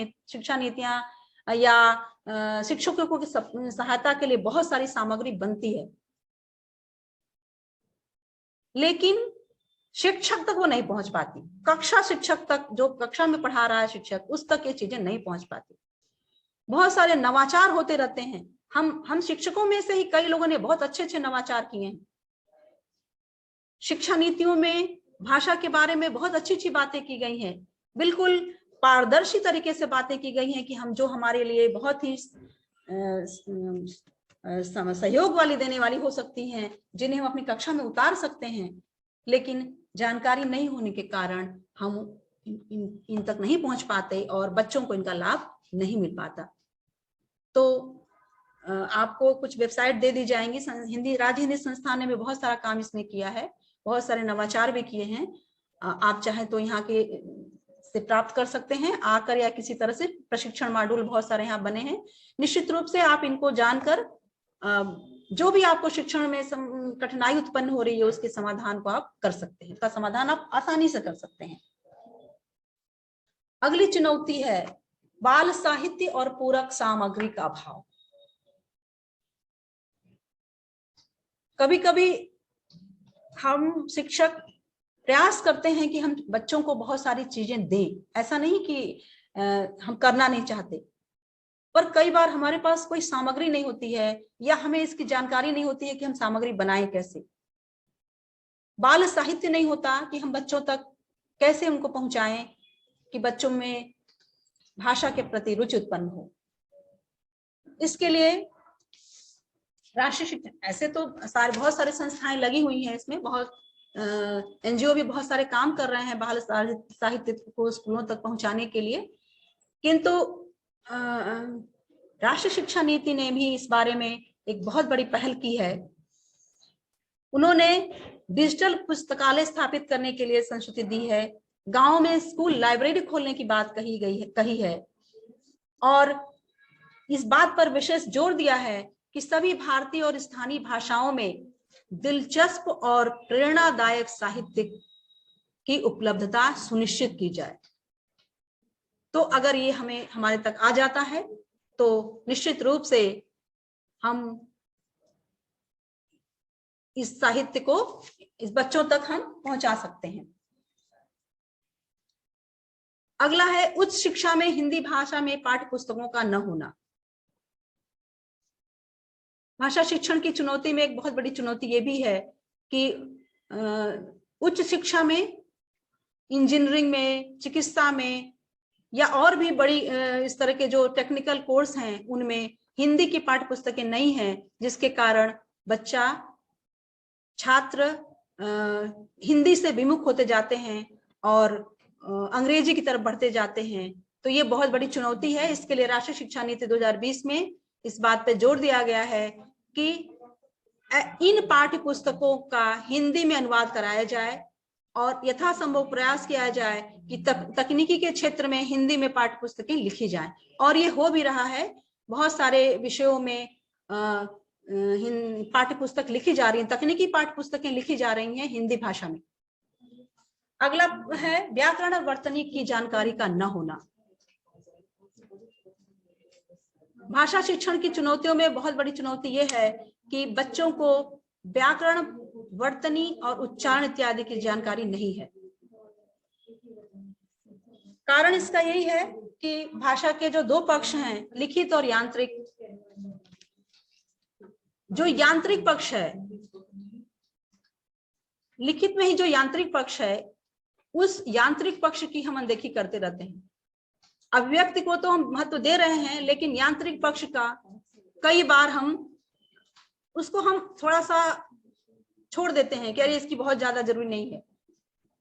Speaker 5: नीतियां या शिक्षकों की सहायता के लिए बहुत सारी सामग्री बनती है, लेकिन शिक्षक तक वो नहीं पहुंच पाती। कक्षा शिक्षक तक, जो कक्षा में पढ़ा रहा है शिक्षक, उस तक ये चीजें नहीं पहुंच पाती। बहुत सारे नवाचार होते रहते हैं। हम शिक्षकों में से ही कई लोगों ने बहुत अच्छे अच्छे नवाचार किए हैं। शिक्षा नीतियों में भाषा के बारे में बहुत अच्छी अच्छी बातें की गई हैं, बिल्कुल पारदर्शी तरीके से बातें की गई हैं कि हम जो हमारे लिए बहुत ही सहयोग वाली देने वाली हो सकती हैं, जिन्हें हम अपनी कक्षा में उतार सकते हैं, लेकिन जानकारी नहीं होने के कारण हम इन तक नहीं पहुंच पाते और बच्चों को इनका लाभ नहीं मिल पाता। तो आपको कुछ वेबसाइट दे दी जाएंगी। हिंदी राज्य हिंदी संस्थान ने भी बहुत सारा काम इसमें किया है, बहुत सारे नवाचार भी किए हैं। आप चाहें तो यहाँ के से प्राप्त कर सकते हैं आकर, या किसी तरह से प्रशिक्षण मॉड्यूल बहुत सारे यहाँ बने हैं। निश्चित रूप से आप इनको जानकर जो भी आपको शिक्षण में कठिनाई उत्पन्न हो रही है, उसके समाधान को आप कर सकते हैं, उसका समाधान आप आसानी से कर सकते हैं। अगली चुनौती है बाल साहित्य और पूरक सामग्री का अभाव। कभी कभी हम शिक्षक प्रयास करते हैं कि हम बच्चों को बहुत सारी चीजें दें, ऐसा नहीं कि हम करना नहीं चाहते, पर कई बार हमारे पास कोई सामग्री नहीं होती है या हमें इसकी जानकारी नहीं होती है कि हम सामग्री बनाएं कैसे। बाल साहित्य नहीं होता कि हम बच्चों तक कैसे उनको पहुंचाएं कि बच्चों में भाषा के प्रति रुचि उत्पन्न हो। इसके लिए राष्ट्रीय शिक्षा, ऐसे तो बहुत सारे संस्थाएं लगी हुई हैं इसमें, बहुत एनजीओ भी बहुत सारे काम कर रहे हैं बाल साहित्य को स्कूलों तक पहुंचाने के लिए, किंतु राष्ट्रीय शिक्षा नीति ने भी इस बारे में एक बहुत बड़ी पहल की है। उन्होंने डिजिटल पुस्तकालय स्थापित करने के लिए संस्तुति दी है, गांव में स्कूल लाइब्रेरी खोलने की बात कही है और इस बात पर विशेष जोर दिया है कि सभी भारतीय और स्थानीय भाषाओं में दिलचस्प और प्रेरणादायक साहित्य की उपलब्धता सुनिश्चित की जाए। तो अगर ये हमारे तक आ जाता है तो निश्चित रूप से हम इस साहित्य को इस बच्चों तक हम पहुंचा सकते हैं। अगला है उच्च शिक्षा में हिंदी भाषा में पाठ्य पुस्तकों का न होना। भाषा शिक्षण की चुनौती में एक बहुत बड़ी चुनौती ये भी है कि उच्च शिक्षा में, इंजीनियरिंग में, चिकित्सा में या और भी बड़ी इस तरह के जो टेक्निकल कोर्स हैं, उनमें हिंदी की पाठ्य पुस्तकें नहीं हैं, जिसके कारण छात्र हिंदी से विमुख होते जाते हैं और अंग्रेजी की तरफ बढ़ते जाते हैं। तो ये बहुत बड़ी चुनौती है। इसके लिए राष्ट्रीय शिक्षा नीति 2020 में इस बात पे जोर दिया गया है कि इन पाठ्य पुस्तकों का हिंदी में अनुवाद कराया जाए और यथासंभव प्रयास किया जाए कि तकनीकी के क्षेत्र में हिंदी में पाठ्य पुस्तकें लिखी जाएं। और ये हो भी रहा है, बहुत सारे विषयों में पाठ्य पुस्तक लिखी जा रही है, तकनीकी पाठ्य पुस्तकें लिखी जा रही हैं हिंदी भाषा में। अगला है व्याकरण और वर्तनी की जानकारी का न होना। भाषा शिक्षण की चुनौतियों में बहुत बड़ी चुनौती यह है कि बच्चों को व्याकरण, वर्तनी और उच्चारण इत्यादि की जानकारी नहीं है। कारण इसका यही है कि भाषा के जो दो पक्ष हैं, लिखित और यांत्रिक, जो यांत्रिक पक्ष है, लिखित में ही जो यांत्रिक पक्ष है, उस यांत्रिक पक्ष की हम अनदेखी करते रहते हैं। अभिव्यक्ति को तो हम महत्व दे रहे हैं, लेकिन यांत्रिक पक्ष का कई बार उसको हम थोड़ा सा छोड़ देते हैं कि अरे इसकी बहुत ज्यादा जरूरी नहीं है।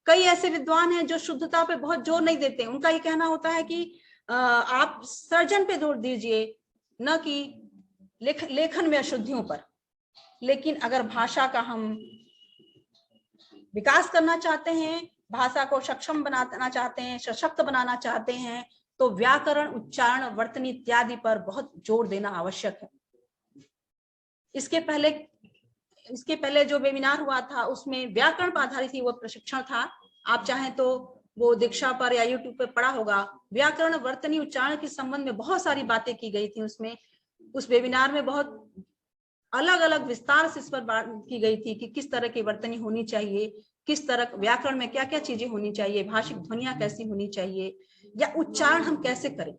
Speaker 5: कई ऐसे विद्वान हैं जो शुद्धता पे बहुत जोर नहीं देते। उनका ये कहना होता है कि आप सर्जन पे जोर दीजिए, न कि लेखन में अशुद्धियों पर। लेकिन अगर भाषा का हम विकास करना चाहते हैं, भाषा को सक्षम बनाना चाहते हैं, सशक्त बनाना चाहते हैं, तो व्याकरण, उच्चारण, वर्तनी इत्यादि पर बहुत जोर देना आवश्यक है। इसके पहले जो वेबिनार हुआ था उसमें व्याकरण पर आधारित ही वो प्रशिक्षण था। आप चाहें तो वो दीक्षा पर या यूट्यूब पर पढ़ा होगा। व्याकरण, वर्तनी, उच्चारण के संबंध में बहुत सारी बातें की गई थी उसमें। उस वेबिनार में बहुत अलग अलग विस्तार से इस पर बात की गई थी कि किस तरह की वर्तनी होनी चाहिए, किस तरह व्याकरण में क्या क्या चीजें होनी चाहिए, भाषिक ध्वनियां कैसी होनी चाहिए, या उच्चारण हम कैसे करें।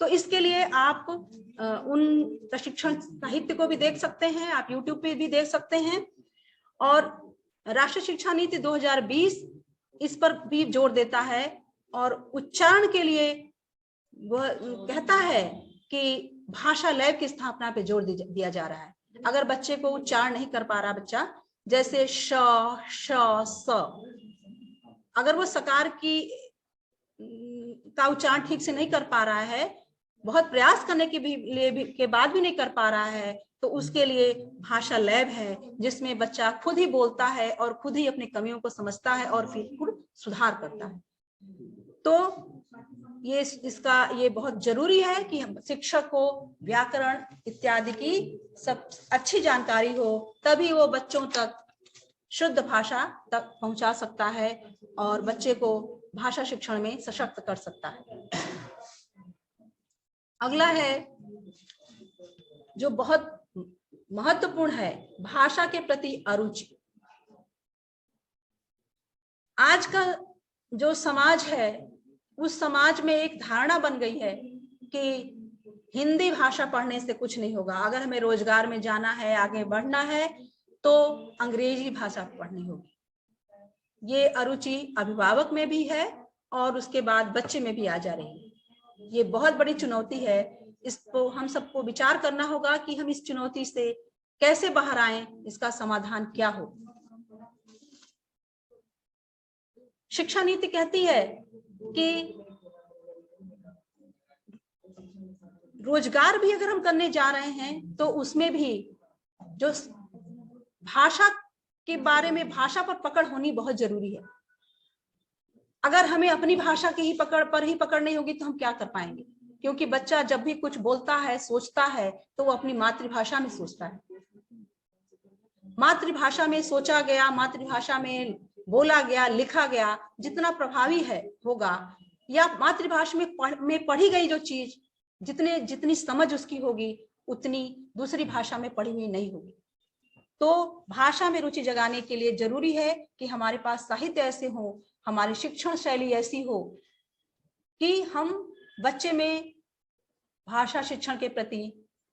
Speaker 5: तो इसके लिए आप उन प्रशिक्षण साहित्य को भी देख सकते हैं, आप यूट्यूब पे भी देख सकते हैं। और राष्ट्रीय शिक्षा नीति 2020 इस पर भी जोर देता है। और उच्चारण के लिए वह कहता है कि भाषा लैब की स्थापना पे जोर दिया जा रहा है। अगर बच्चे को उच्चारण नहीं कर पा रहा बच्चा, जैसे श, श, स, अगर वो सकार का उच्चारण ठीक से नहीं कर पा रहा है, बहुत प्रयास करने के बाद भी नहीं कर पा रहा है, तो उसके लिए भाषा लैब है, जिसमें बच्चा खुद ही बोलता है और खुद ही अपनी कमियों को समझता है और फिर सुधार करता है। तो ये बहुत जरूरी है कि शिक्षक को व्याकरण इत्यादि की सब अच्छी जानकारी हो, तभी वो बच्चों तक शुद्ध भाषा तक पहुंचा सकता है और बच्चे को भाषा शिक्षण में सशक्त कर सकता है। अगला है जो बहुत महत्वपूर्ण है, भाषा के प्रति अरुचि। आज का जो समाज है, उस समाज में एक धारणा बन गई है कि हिंदी भाषा पढ़ने से कुछ नहीं होगा। अगर हमें रोजगार में जाना है, आगे बढ़ना है, तो अंग्रेजी भाषा पढ़नी होगी। ये अरुचि अभिभावक में भी है और उसके बाद बच्चे में भी आ जा रही है। ये बहुत बड़ी चुनौती है। इसको हम सबको विचार करना होगा कि हम इस चुनौती से कैसे बाहर आएं, इसका समाधान क्या हो। शिक्षा नीति कहती है कि रोजगार भी अगर हम करने जा रहे हैं तो उसमें भी जो भाषा के बारे में, भाषा पर पकड़ होनी बहुत जरूरी है। अगर हमें अपनी भाषा की ही पकड़ नहीं होगी तो हम क्या कर पाएंगे, क्योंकि बच्चा जब भी कुछ बोलता है, सोचता है, तो वो अपनी मातृभाषा में सोचता है। मातृभाषा में सोचा गया, मातृभाषा में बोला गया, लिखा गया, जितना प्रभावी होगा, या मातृभाषा में पढ़ी गई जो चीज जितनी समझ उसकी होगी, उतनी दूसरी भाषा में पढ़ी हुई नहीं होगी। तो भाषा में रुचि जगाने के लिए जरूरी है कि हमारे पास साहित्य ऐसे हो, हमारी शिक्षण शैली ऐसी हो कि हम बच्चे में भाषा शिक्षण के प्रति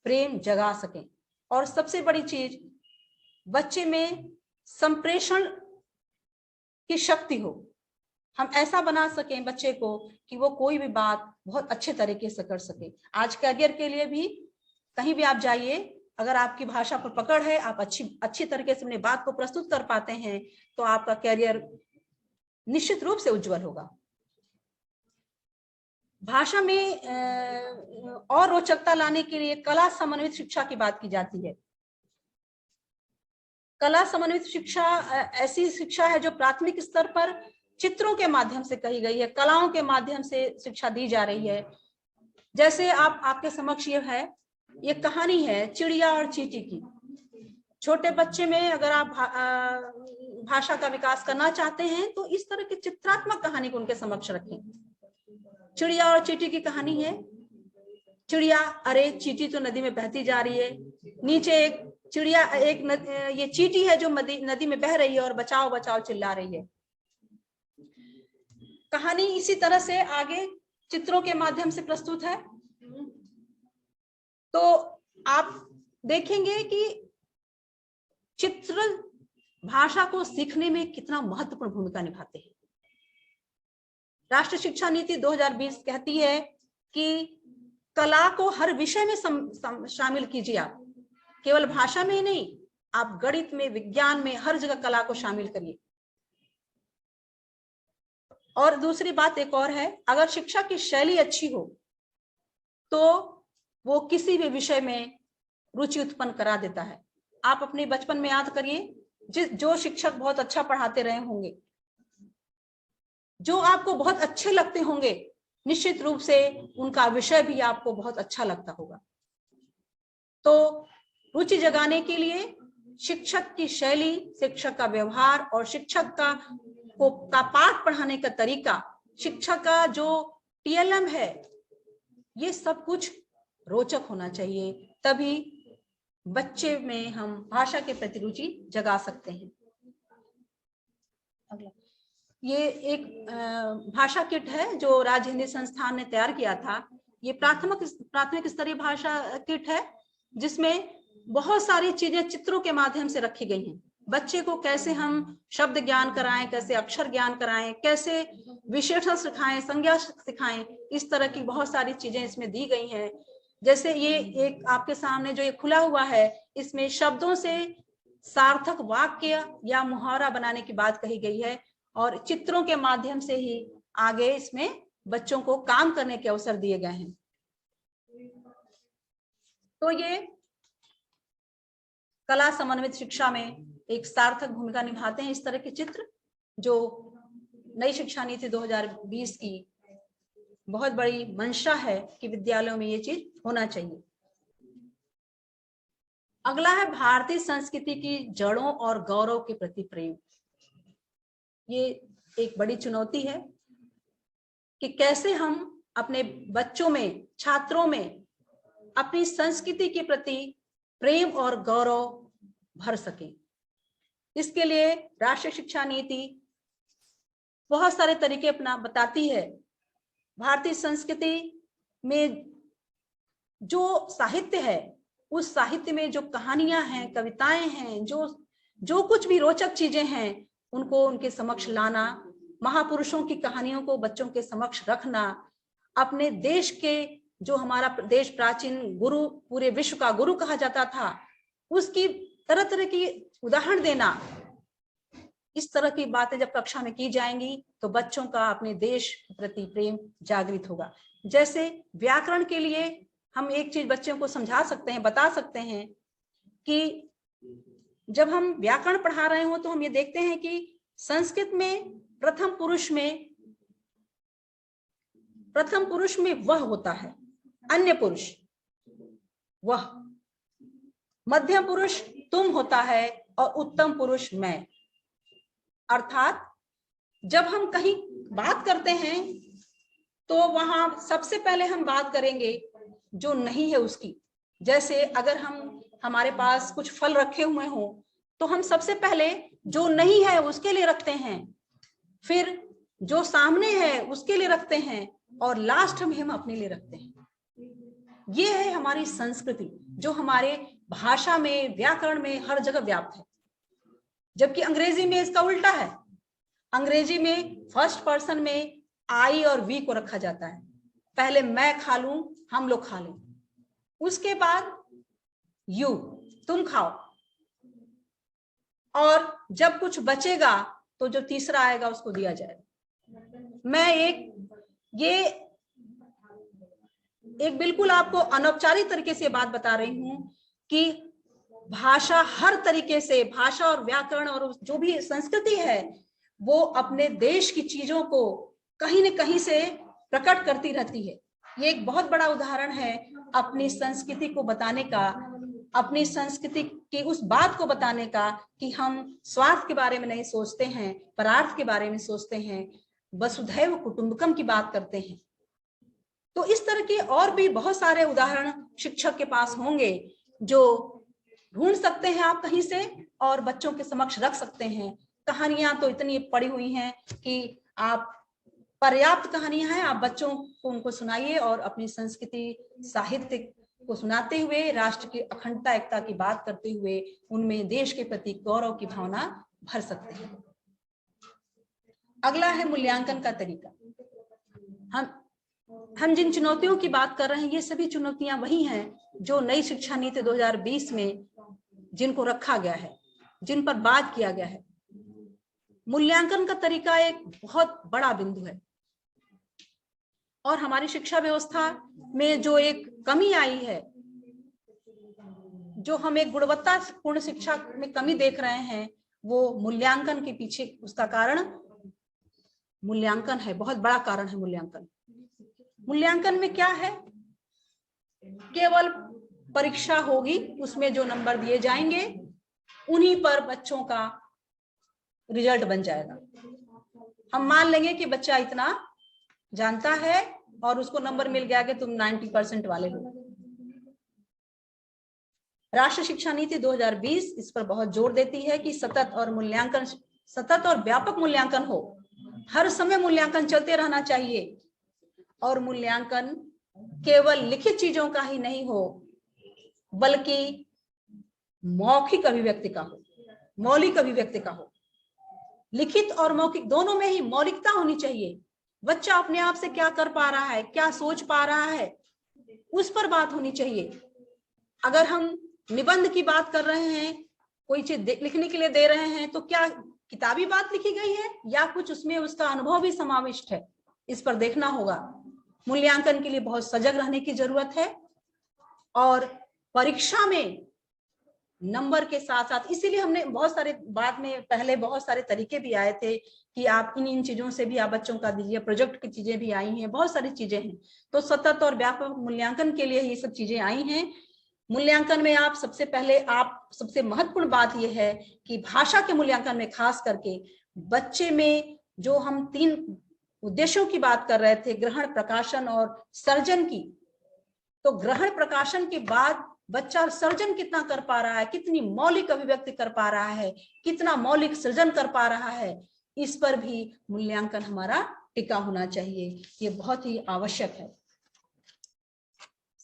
Speaker 5: प्रेम जगा सकें। और सबसे बड़ी चीज, बच्चे में संप्रेषण की शक्ति हो। हम ऐसा बना सकें बच्चे को कि वो कोई भी बात बहुत अच्छे तरीके से कर सके। आज कैरियर के लिए भी कहीं भी आप जाइए, अगर आपकी भाषा पर पकड़ है, आप अच्छी तरीके से अपनी बात को प्रस्तुत कर पाते हैं, तो आपका कैरियर निश्चित रूप से उज्जवल होगा। भाषा में और रोचकता लाने के लिए कला समन्वित शिक्षा की बात की जाती है। कला समन्वित शिक्षा ऐसी शिक्षा है जो प्राथमिक स्तर पर चित्रों के माध्यम से कही गई है, कलाओं के माध्यम से शिक्षा दी जा रही है। जैसे आपके समक्ष ये है, ये कहानी है चिड़िया और चींटी की। छोटे बच्चे में अगर आप भाषा का विकास करना चाहते हैं तो इस तरह की चित्रात्मक कहानी को उनके समक्ष रखें। चिड़िया और चींटी की कहानी है। चिड़िया, अरे चींटी तो नदी में बहती जा रही है, नीचे एक चिड़िया, ये चींटी है जो नदी में बह रही है और बचाओ बचाओ चिल्ला रही है। कहानी इसी तरह से आगे चित्रों के माध्यम से प्रस्तुत है। तो आप देखेंगे कि चित्र भाषा को सीखने में कितना महत्वपूर्ण भूमिका निभाते हैं। राष्ट्रीय शिक्षा नीति 2020 कहती है कि कला को हर विषय में शामिल कीजिए। आप केवल भाषा में ही नहीं, आप गणित में, विज्ञान में, हर जगह कला को शामिल करिए। और दूसरी बात एक और है, अगर शिक्षा की शैली अच्छी हो तो वो किसी भी विषय में रुचि उत्पन्न करा देता है। आप अपने बचपन में याद करिए, जो शिक्षक बहुत अच्छा पढ़ाते रहे होंगे, जो आपको बहुत अच्छे लगते होंगे, निश्चित रूप से उनका विषय भी आपको बहुत अच्छा लगता होगा। तो रुचि जगाने के लिए शिक्षक की शैली, शिक्षक का व्यवहार और शिक्षक का पाठ पढ़ाने का तरीका, शिक्षक का जो TLM है, ये सब कुछ रोचक होना चाहिए, तभी बच्चे में हम भाषा के प्रति रुचि जगा सकते हैं। अगला, ये एक भाषा किट है जो राज्य हिंदी संस्थान ने तैयार किया था। ये प्राथमिक स्तरीय भाषा किट है, जिसमें बहुत सारी चीजें चित्रों के माध्यम से रखी गई हैं। बच्चे को कैसे हम शब्द ज्ञान कराएं, कैसे अक्षर ज्ञान कराएं, कैसे विशेषण सिखाएं, संज्ञा सिखाएं, इस तरह की बहुत सारी चीजें इसमें दी गई हैं। जैसे ये एक आपके सामने जो ये खुला हुआ है, इसमें शब्दों से सार्थक वाक्य या मुहावरा बनाने की बात कही गई है और चित्रों के माध्यम से ही आगे इसमें बच्चों को काम करने के अवसर दिए गए हैं। तो ये कला समन्वित शिक्षा में एक सार्थक भूमिका निभाते हैं इस तरह के चित्र, जो नई शिक्षा नीति 2020 की बहुत बड़ी मंशा है कि विद्यालयों में ये चीज होना चाहिए। अगला है भारतीय संस्कृति की जड़ों और गौरव के प्रति प्रेम। ये एक बड़ी चुनौती है कि कैसे हम अपने बच्चों में, छात्रों में अपनी संस्कृति के प्रति प्रेम और गौरव भर सके। इसके लिए राष्ट्रीय शिक्षा नीति बहुत सारे तरीके अपना बताती है। भारतीय संस्कृति में जो साहित्य है, उस साहित्य में जो कहानियां हैं, कविताएं हैं, जो कुछ भी रोचक चीजें हैं, उनको उनके समक्ष लाना, महापुरुषों की कहानियों को बच्चों के समक्ष रखना, अपने देश के, जो हमारा देश प्राचीन गुरु, पूरे विश्व का गुरु कहा जाता था, उसकी तरह तरह की उदाहरण देना, इस तरह की बातें जब कक्षा में की जाएंगी तो बच्चों का अपने देश के प्रति प्रेम जागृत होगा। जैसे व्याकरण के लिए हम एक चीज बच्चों को समझा सकते हैं, बता सकते हैं कि जब हम व्याकरण पढ़ा रहे हो तो हम ये देखते हैं कि संस्कृत में प्रथम पुरुष में वह होता है, अन्य पुरुष वह, मध्यम पुरुष तुम होता है और उत्तम पुरुष मैं। अर्थात जब हम कहीं बात करते हैं तो वहां सबसे पहले हम बात करेंगे जो नहीं है उसकी। जैसे अगर हमारे पास कुछ फल रखे हुए हों तो हम सबसे पहले जो नहीं है उसके लिए रखते हैं, फिर जो सामने है उसके लिए रखते हैं और लास्ट में हम अपने लिए रखते हैं। ये है हमारी संस्कृति, जो हमारे भाषा में, व्याकरण में हर जगह व्याप्त है। जबकि अंग्रेजी में इसका उल्टा है। अंग्रेजी में फर्स्ट पर्सन में आई और वी को रखा जाता है। पहले मैं खा लूं, हम लोग खा लें, उसके बाद यू, तुम खाओ, और जब कुछ बचेगा तो जो तीसरा आएगा उसको दिया जाएगा। मैं एक बिल्कुल आपको अनौपचारिक तरीके से बात बता रही हूं कि भाषा हर तरीके से, भाषा और व्याकरण और जो भी संस्कृति है, वो अपने देश की चीजों को कहीं न कहीं से प्रकट करती रहती है। ये एक बहुत बड़ा उदाहरण है अपनी संस्कृति को बताने का, अपनी संस्कृति की उस बात को बताने का कि हम स्वार्थ के बारे में नहीं सोचते हैं, परार्थ के बारे में सोचते हैं, वसुधैव कुटुंबकम की बात करते हैं। तो इस तरह के और भी बहुत सारे उदाहरण शिक्षक के पास होंगे जो ढूंढ सकते हैं आप कहीं से और बच्चों के समक्ष रख सकते हैं। कहानियां तो इतनी पड़ी हुई हैं कि आप, पर्याप्त कहानियां हैं, आप बच्चों को उनको सुनाइए और अपनी संस्कृति, साहित्य को सुनाते हुए, राष्ट्र की अखंडता, एकता की बात करते हुए उनमें देश के प्रति गौरव की भावना भर सकते हैं। अगला है मूल्यांकन का तरीका। हम जिन चुनौतियों की बात कर रहे हैं, ये सभी चुनौतियां वही हैं जो नई शिक्षा नीति 2020 में जिनको रखा गया है, जिन पर बात किया गया है। मूल्यांकन का तरीका एक बहुत बड़ा बिंदु है और हमारी शिक्षा व्यवस्था में जो एक कमी आई है, जो हम एक गुणवत्तापूर्ण शिक्षा में कमी देख रहे हैं, वो मूल्यांकन के पीछे उसका कारण मूल्यांकन है। बहुत बड़ा कारण है मूल्यांकन। मूल्यांकन में क्या है? केवल परीक्षा होगी, उसमें जो नंबर दिए जाएंगे उन्हीं पर बच्चों का रिजल्ट बन जाएगा। हम मान लेंगे कि बच्चा इतना जानता है और उसको नंबर मिल गया कि तुम 90% वाले हो। राष्ट्रीय शिक्षा नीति 2020 इस पर बहुत जोर देती है कि सतत और व्यापक मूल्यांकन हो। हर समय मूल्यांकन चलते रहना चाहिए और मूल्यांकन केवल लिखित चीजों का ही नहीं हो, बल्कि मौखिक अभिव्यक्ति का हो, मौलिक अभिव्यक्ति का हो। लिखित और मौखिक दोनों में ही मौलिकता होनी चाहिए। बच्चा अपने आप से क्या कर पा रहा है, क्या सोच पा रहा है, उस पर बात होनी चाहिए। अगर हम निबंध की बात कर रहे हैं, कोई चीज लिखने के लिए दे रहे हैं, तो क्या किताबी बात लिखी गई है या कुछ उसमें उसका अनुभव भी समाविष्ट है, इस पर देखना होगा। मूल्यांकन के लिए बहुत सजग रहने की जरूरत है और परीक्षा में नंबर के साथ साथ, इसीलिए हमने बहुत सारे बाद में पहले बहुत सारे तरीके भी आए थे कि आप इन चीजों से भी आप बच्चों का दीजिए। प्रोजेक्ट की चीजें भी आई हैं, बहुत सारी चीजें हैं। तो सतत और व्यापक मूल्यांकन के लिए ये सब चीजें आई हैं। मूल्यांकन में आप सबसे महत्वपूर्ण बात यह है कि भाषा के मूल्यांकन में खास करके बच्चे में जो हम 3 उद्देश्यों की बात कर रहे थे, ग्रहण, प्रकाशन और सर्जन की, तो ग्रहण प्रकाशन के बाद बच्चा सर्जन कितना कर पा रहा है, कितनी मौलिक अभिव्यक्ति कर पा रहा है, कितना मौलिक सृजन कर पा रहा है, इस पर भी मूल्यांकन हमारा टिका होना चाहिए। ये बहुत ही आवश्यक है।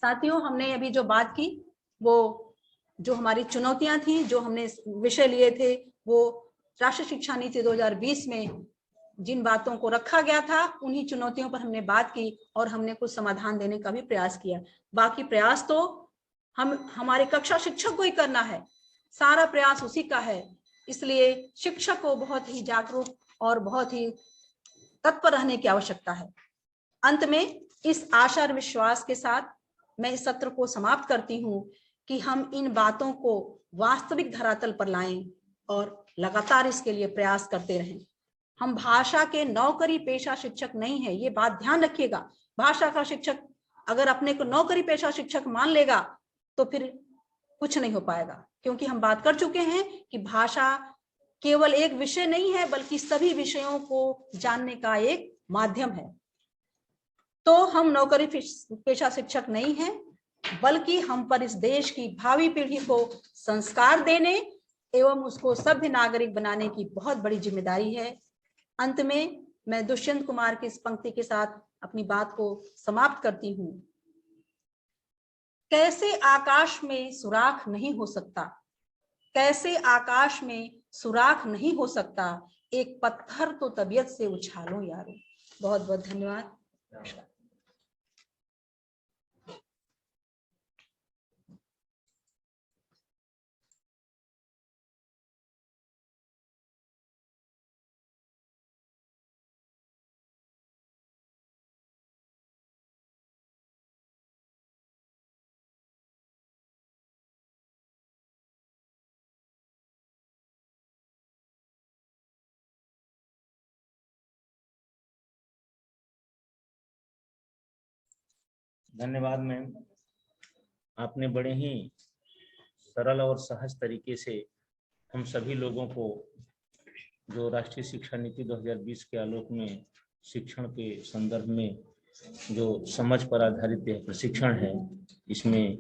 Speaker 5: साथियों, हमने अभी जो बात की, वो जो हमारी चुनौतियां थी, जो हमने विषय लिए थे, वो राष्ट्रीय शिक्षा नीति 2020 में जिन बातों को रखा गया था, उन्हीं चुनौतियों पर हमने बात की और हमने कुछ समाधान देने का भी प्रयास किया। बाकी प्रयास तो हमारे कक्षा शिक्षक को ही करना है, सारा प्रयास उसी का है। इसलिए शिक्षक को बहुत ही जागरूक और बहुत ही तत्पर रहने की आवश्यकता है। अंत में इस आशा और विश्वास के साथ मैं इस सत्र को समाप्त करती हूँ कि हम इन बातों को वास्तविक धरातल पर लाएं और लगातार इसके लिए प्रयास करते रहें। हम भाषा के नौकरी पेशा शिक्षक नहीं है, ये बात ध्यान रखिएगा। भाषा का शिक्षक अगर अपने को नौकरी पेशा शिक्षक मान लेगा तो फिर कुछ नहीं हो पाएगा, क्योंकि हम बात कर चुके हैं कि भाषा केवल एक विषय नहीं है, बल्कि सभी विषयों को जानने का एक माध्यम है। तो हम नौकरी पेशा शिक्षक नहीं हैं, बल्कि हम पर इस देश की भावी पीढ़ी को संस्कार देने एवं उसको सभ्य नागरिक बनाने की बहुत बड़ी जिम्मेदारी है। अंत में मैं दुष्यंत कुमार की इस पंक्ति के साथ अपनी बात को समाप्त करती हूँ। कैसे आकाश में सुराख नहीं हो सकता, कैसे आकाश में सुराख नहीं हो सकता, एक पत्थर तो तबीयत से उछालो यारो। बहुत बहुत धन्यवाद। नमस्कार।
Speaker 4: धन्यवाद मैम। आपने बड़े ही सरल और सहज तरीके से हम सभी लोगों को जो राष्ट्रीय शिक्षा नीति 2020 के आलोक में शिक्षण के संदर्भ में जो समझ पर आधारित यह प्रशिक्षण है, इसमें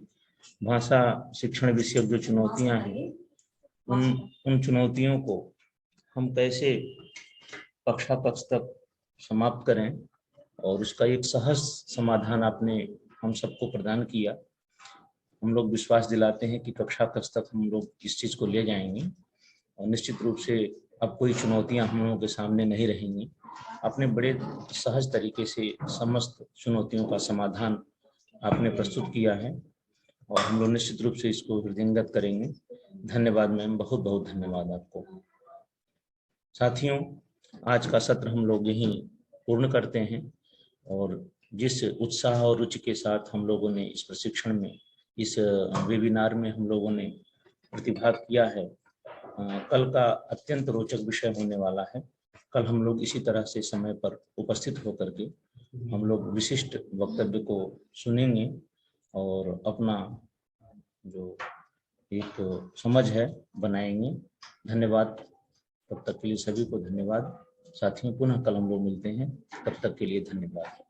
Speaker 4: भाषा शिक्षण विषयक जो चुनौतियां हैं, उन चुनौतियों को हम कैसे कक्षा कक्ष तक समाप्त करें और उसका एक सहज समाधान आपने हम सबको प्रदान किया। हम लोग विश्वास दिलाते हैं कि कक्षा कक्ष तक हम लोग इस चीज को ले जाएंगे और निश्चित रूप से अब कोई चुनौतियां हम लोगों के सामने नहीं रहेंगी। आपने बड़े सहज तरीके से समस्त चुनौतियों का समाधान आपने प्रस्तुत किया है और हम लोग निश्चित रूप से इसको हृदयंगत करेंगे। धन्यवाद मैम, बहुत बहुत धन्यवाद आपको। साथियों, आज का सत्र हम लोग यहीं पूर्ण करते हैं और जिस उत्साह और रुचि के साथ हम लोगों ने इस प्रशिक्षण में, इस वेबिनार में हम लोगों ने प्रतिभाग किया है, कल का अत्यंत रोचक विषय होने वाला है। कल हम लोग इसी तरह से समय पर उपस्थित होकर के हम लोग विशिष्ट वक्तव्य को सुनेंगे और अपना जो एक समझ है बनाएंगे। धन्यवाद। तब तक के लिए सभी को धन्यवाद। साथियों, पुनः कल हम लोग मिलते हैं। तब तक के लिए धन्यवाद।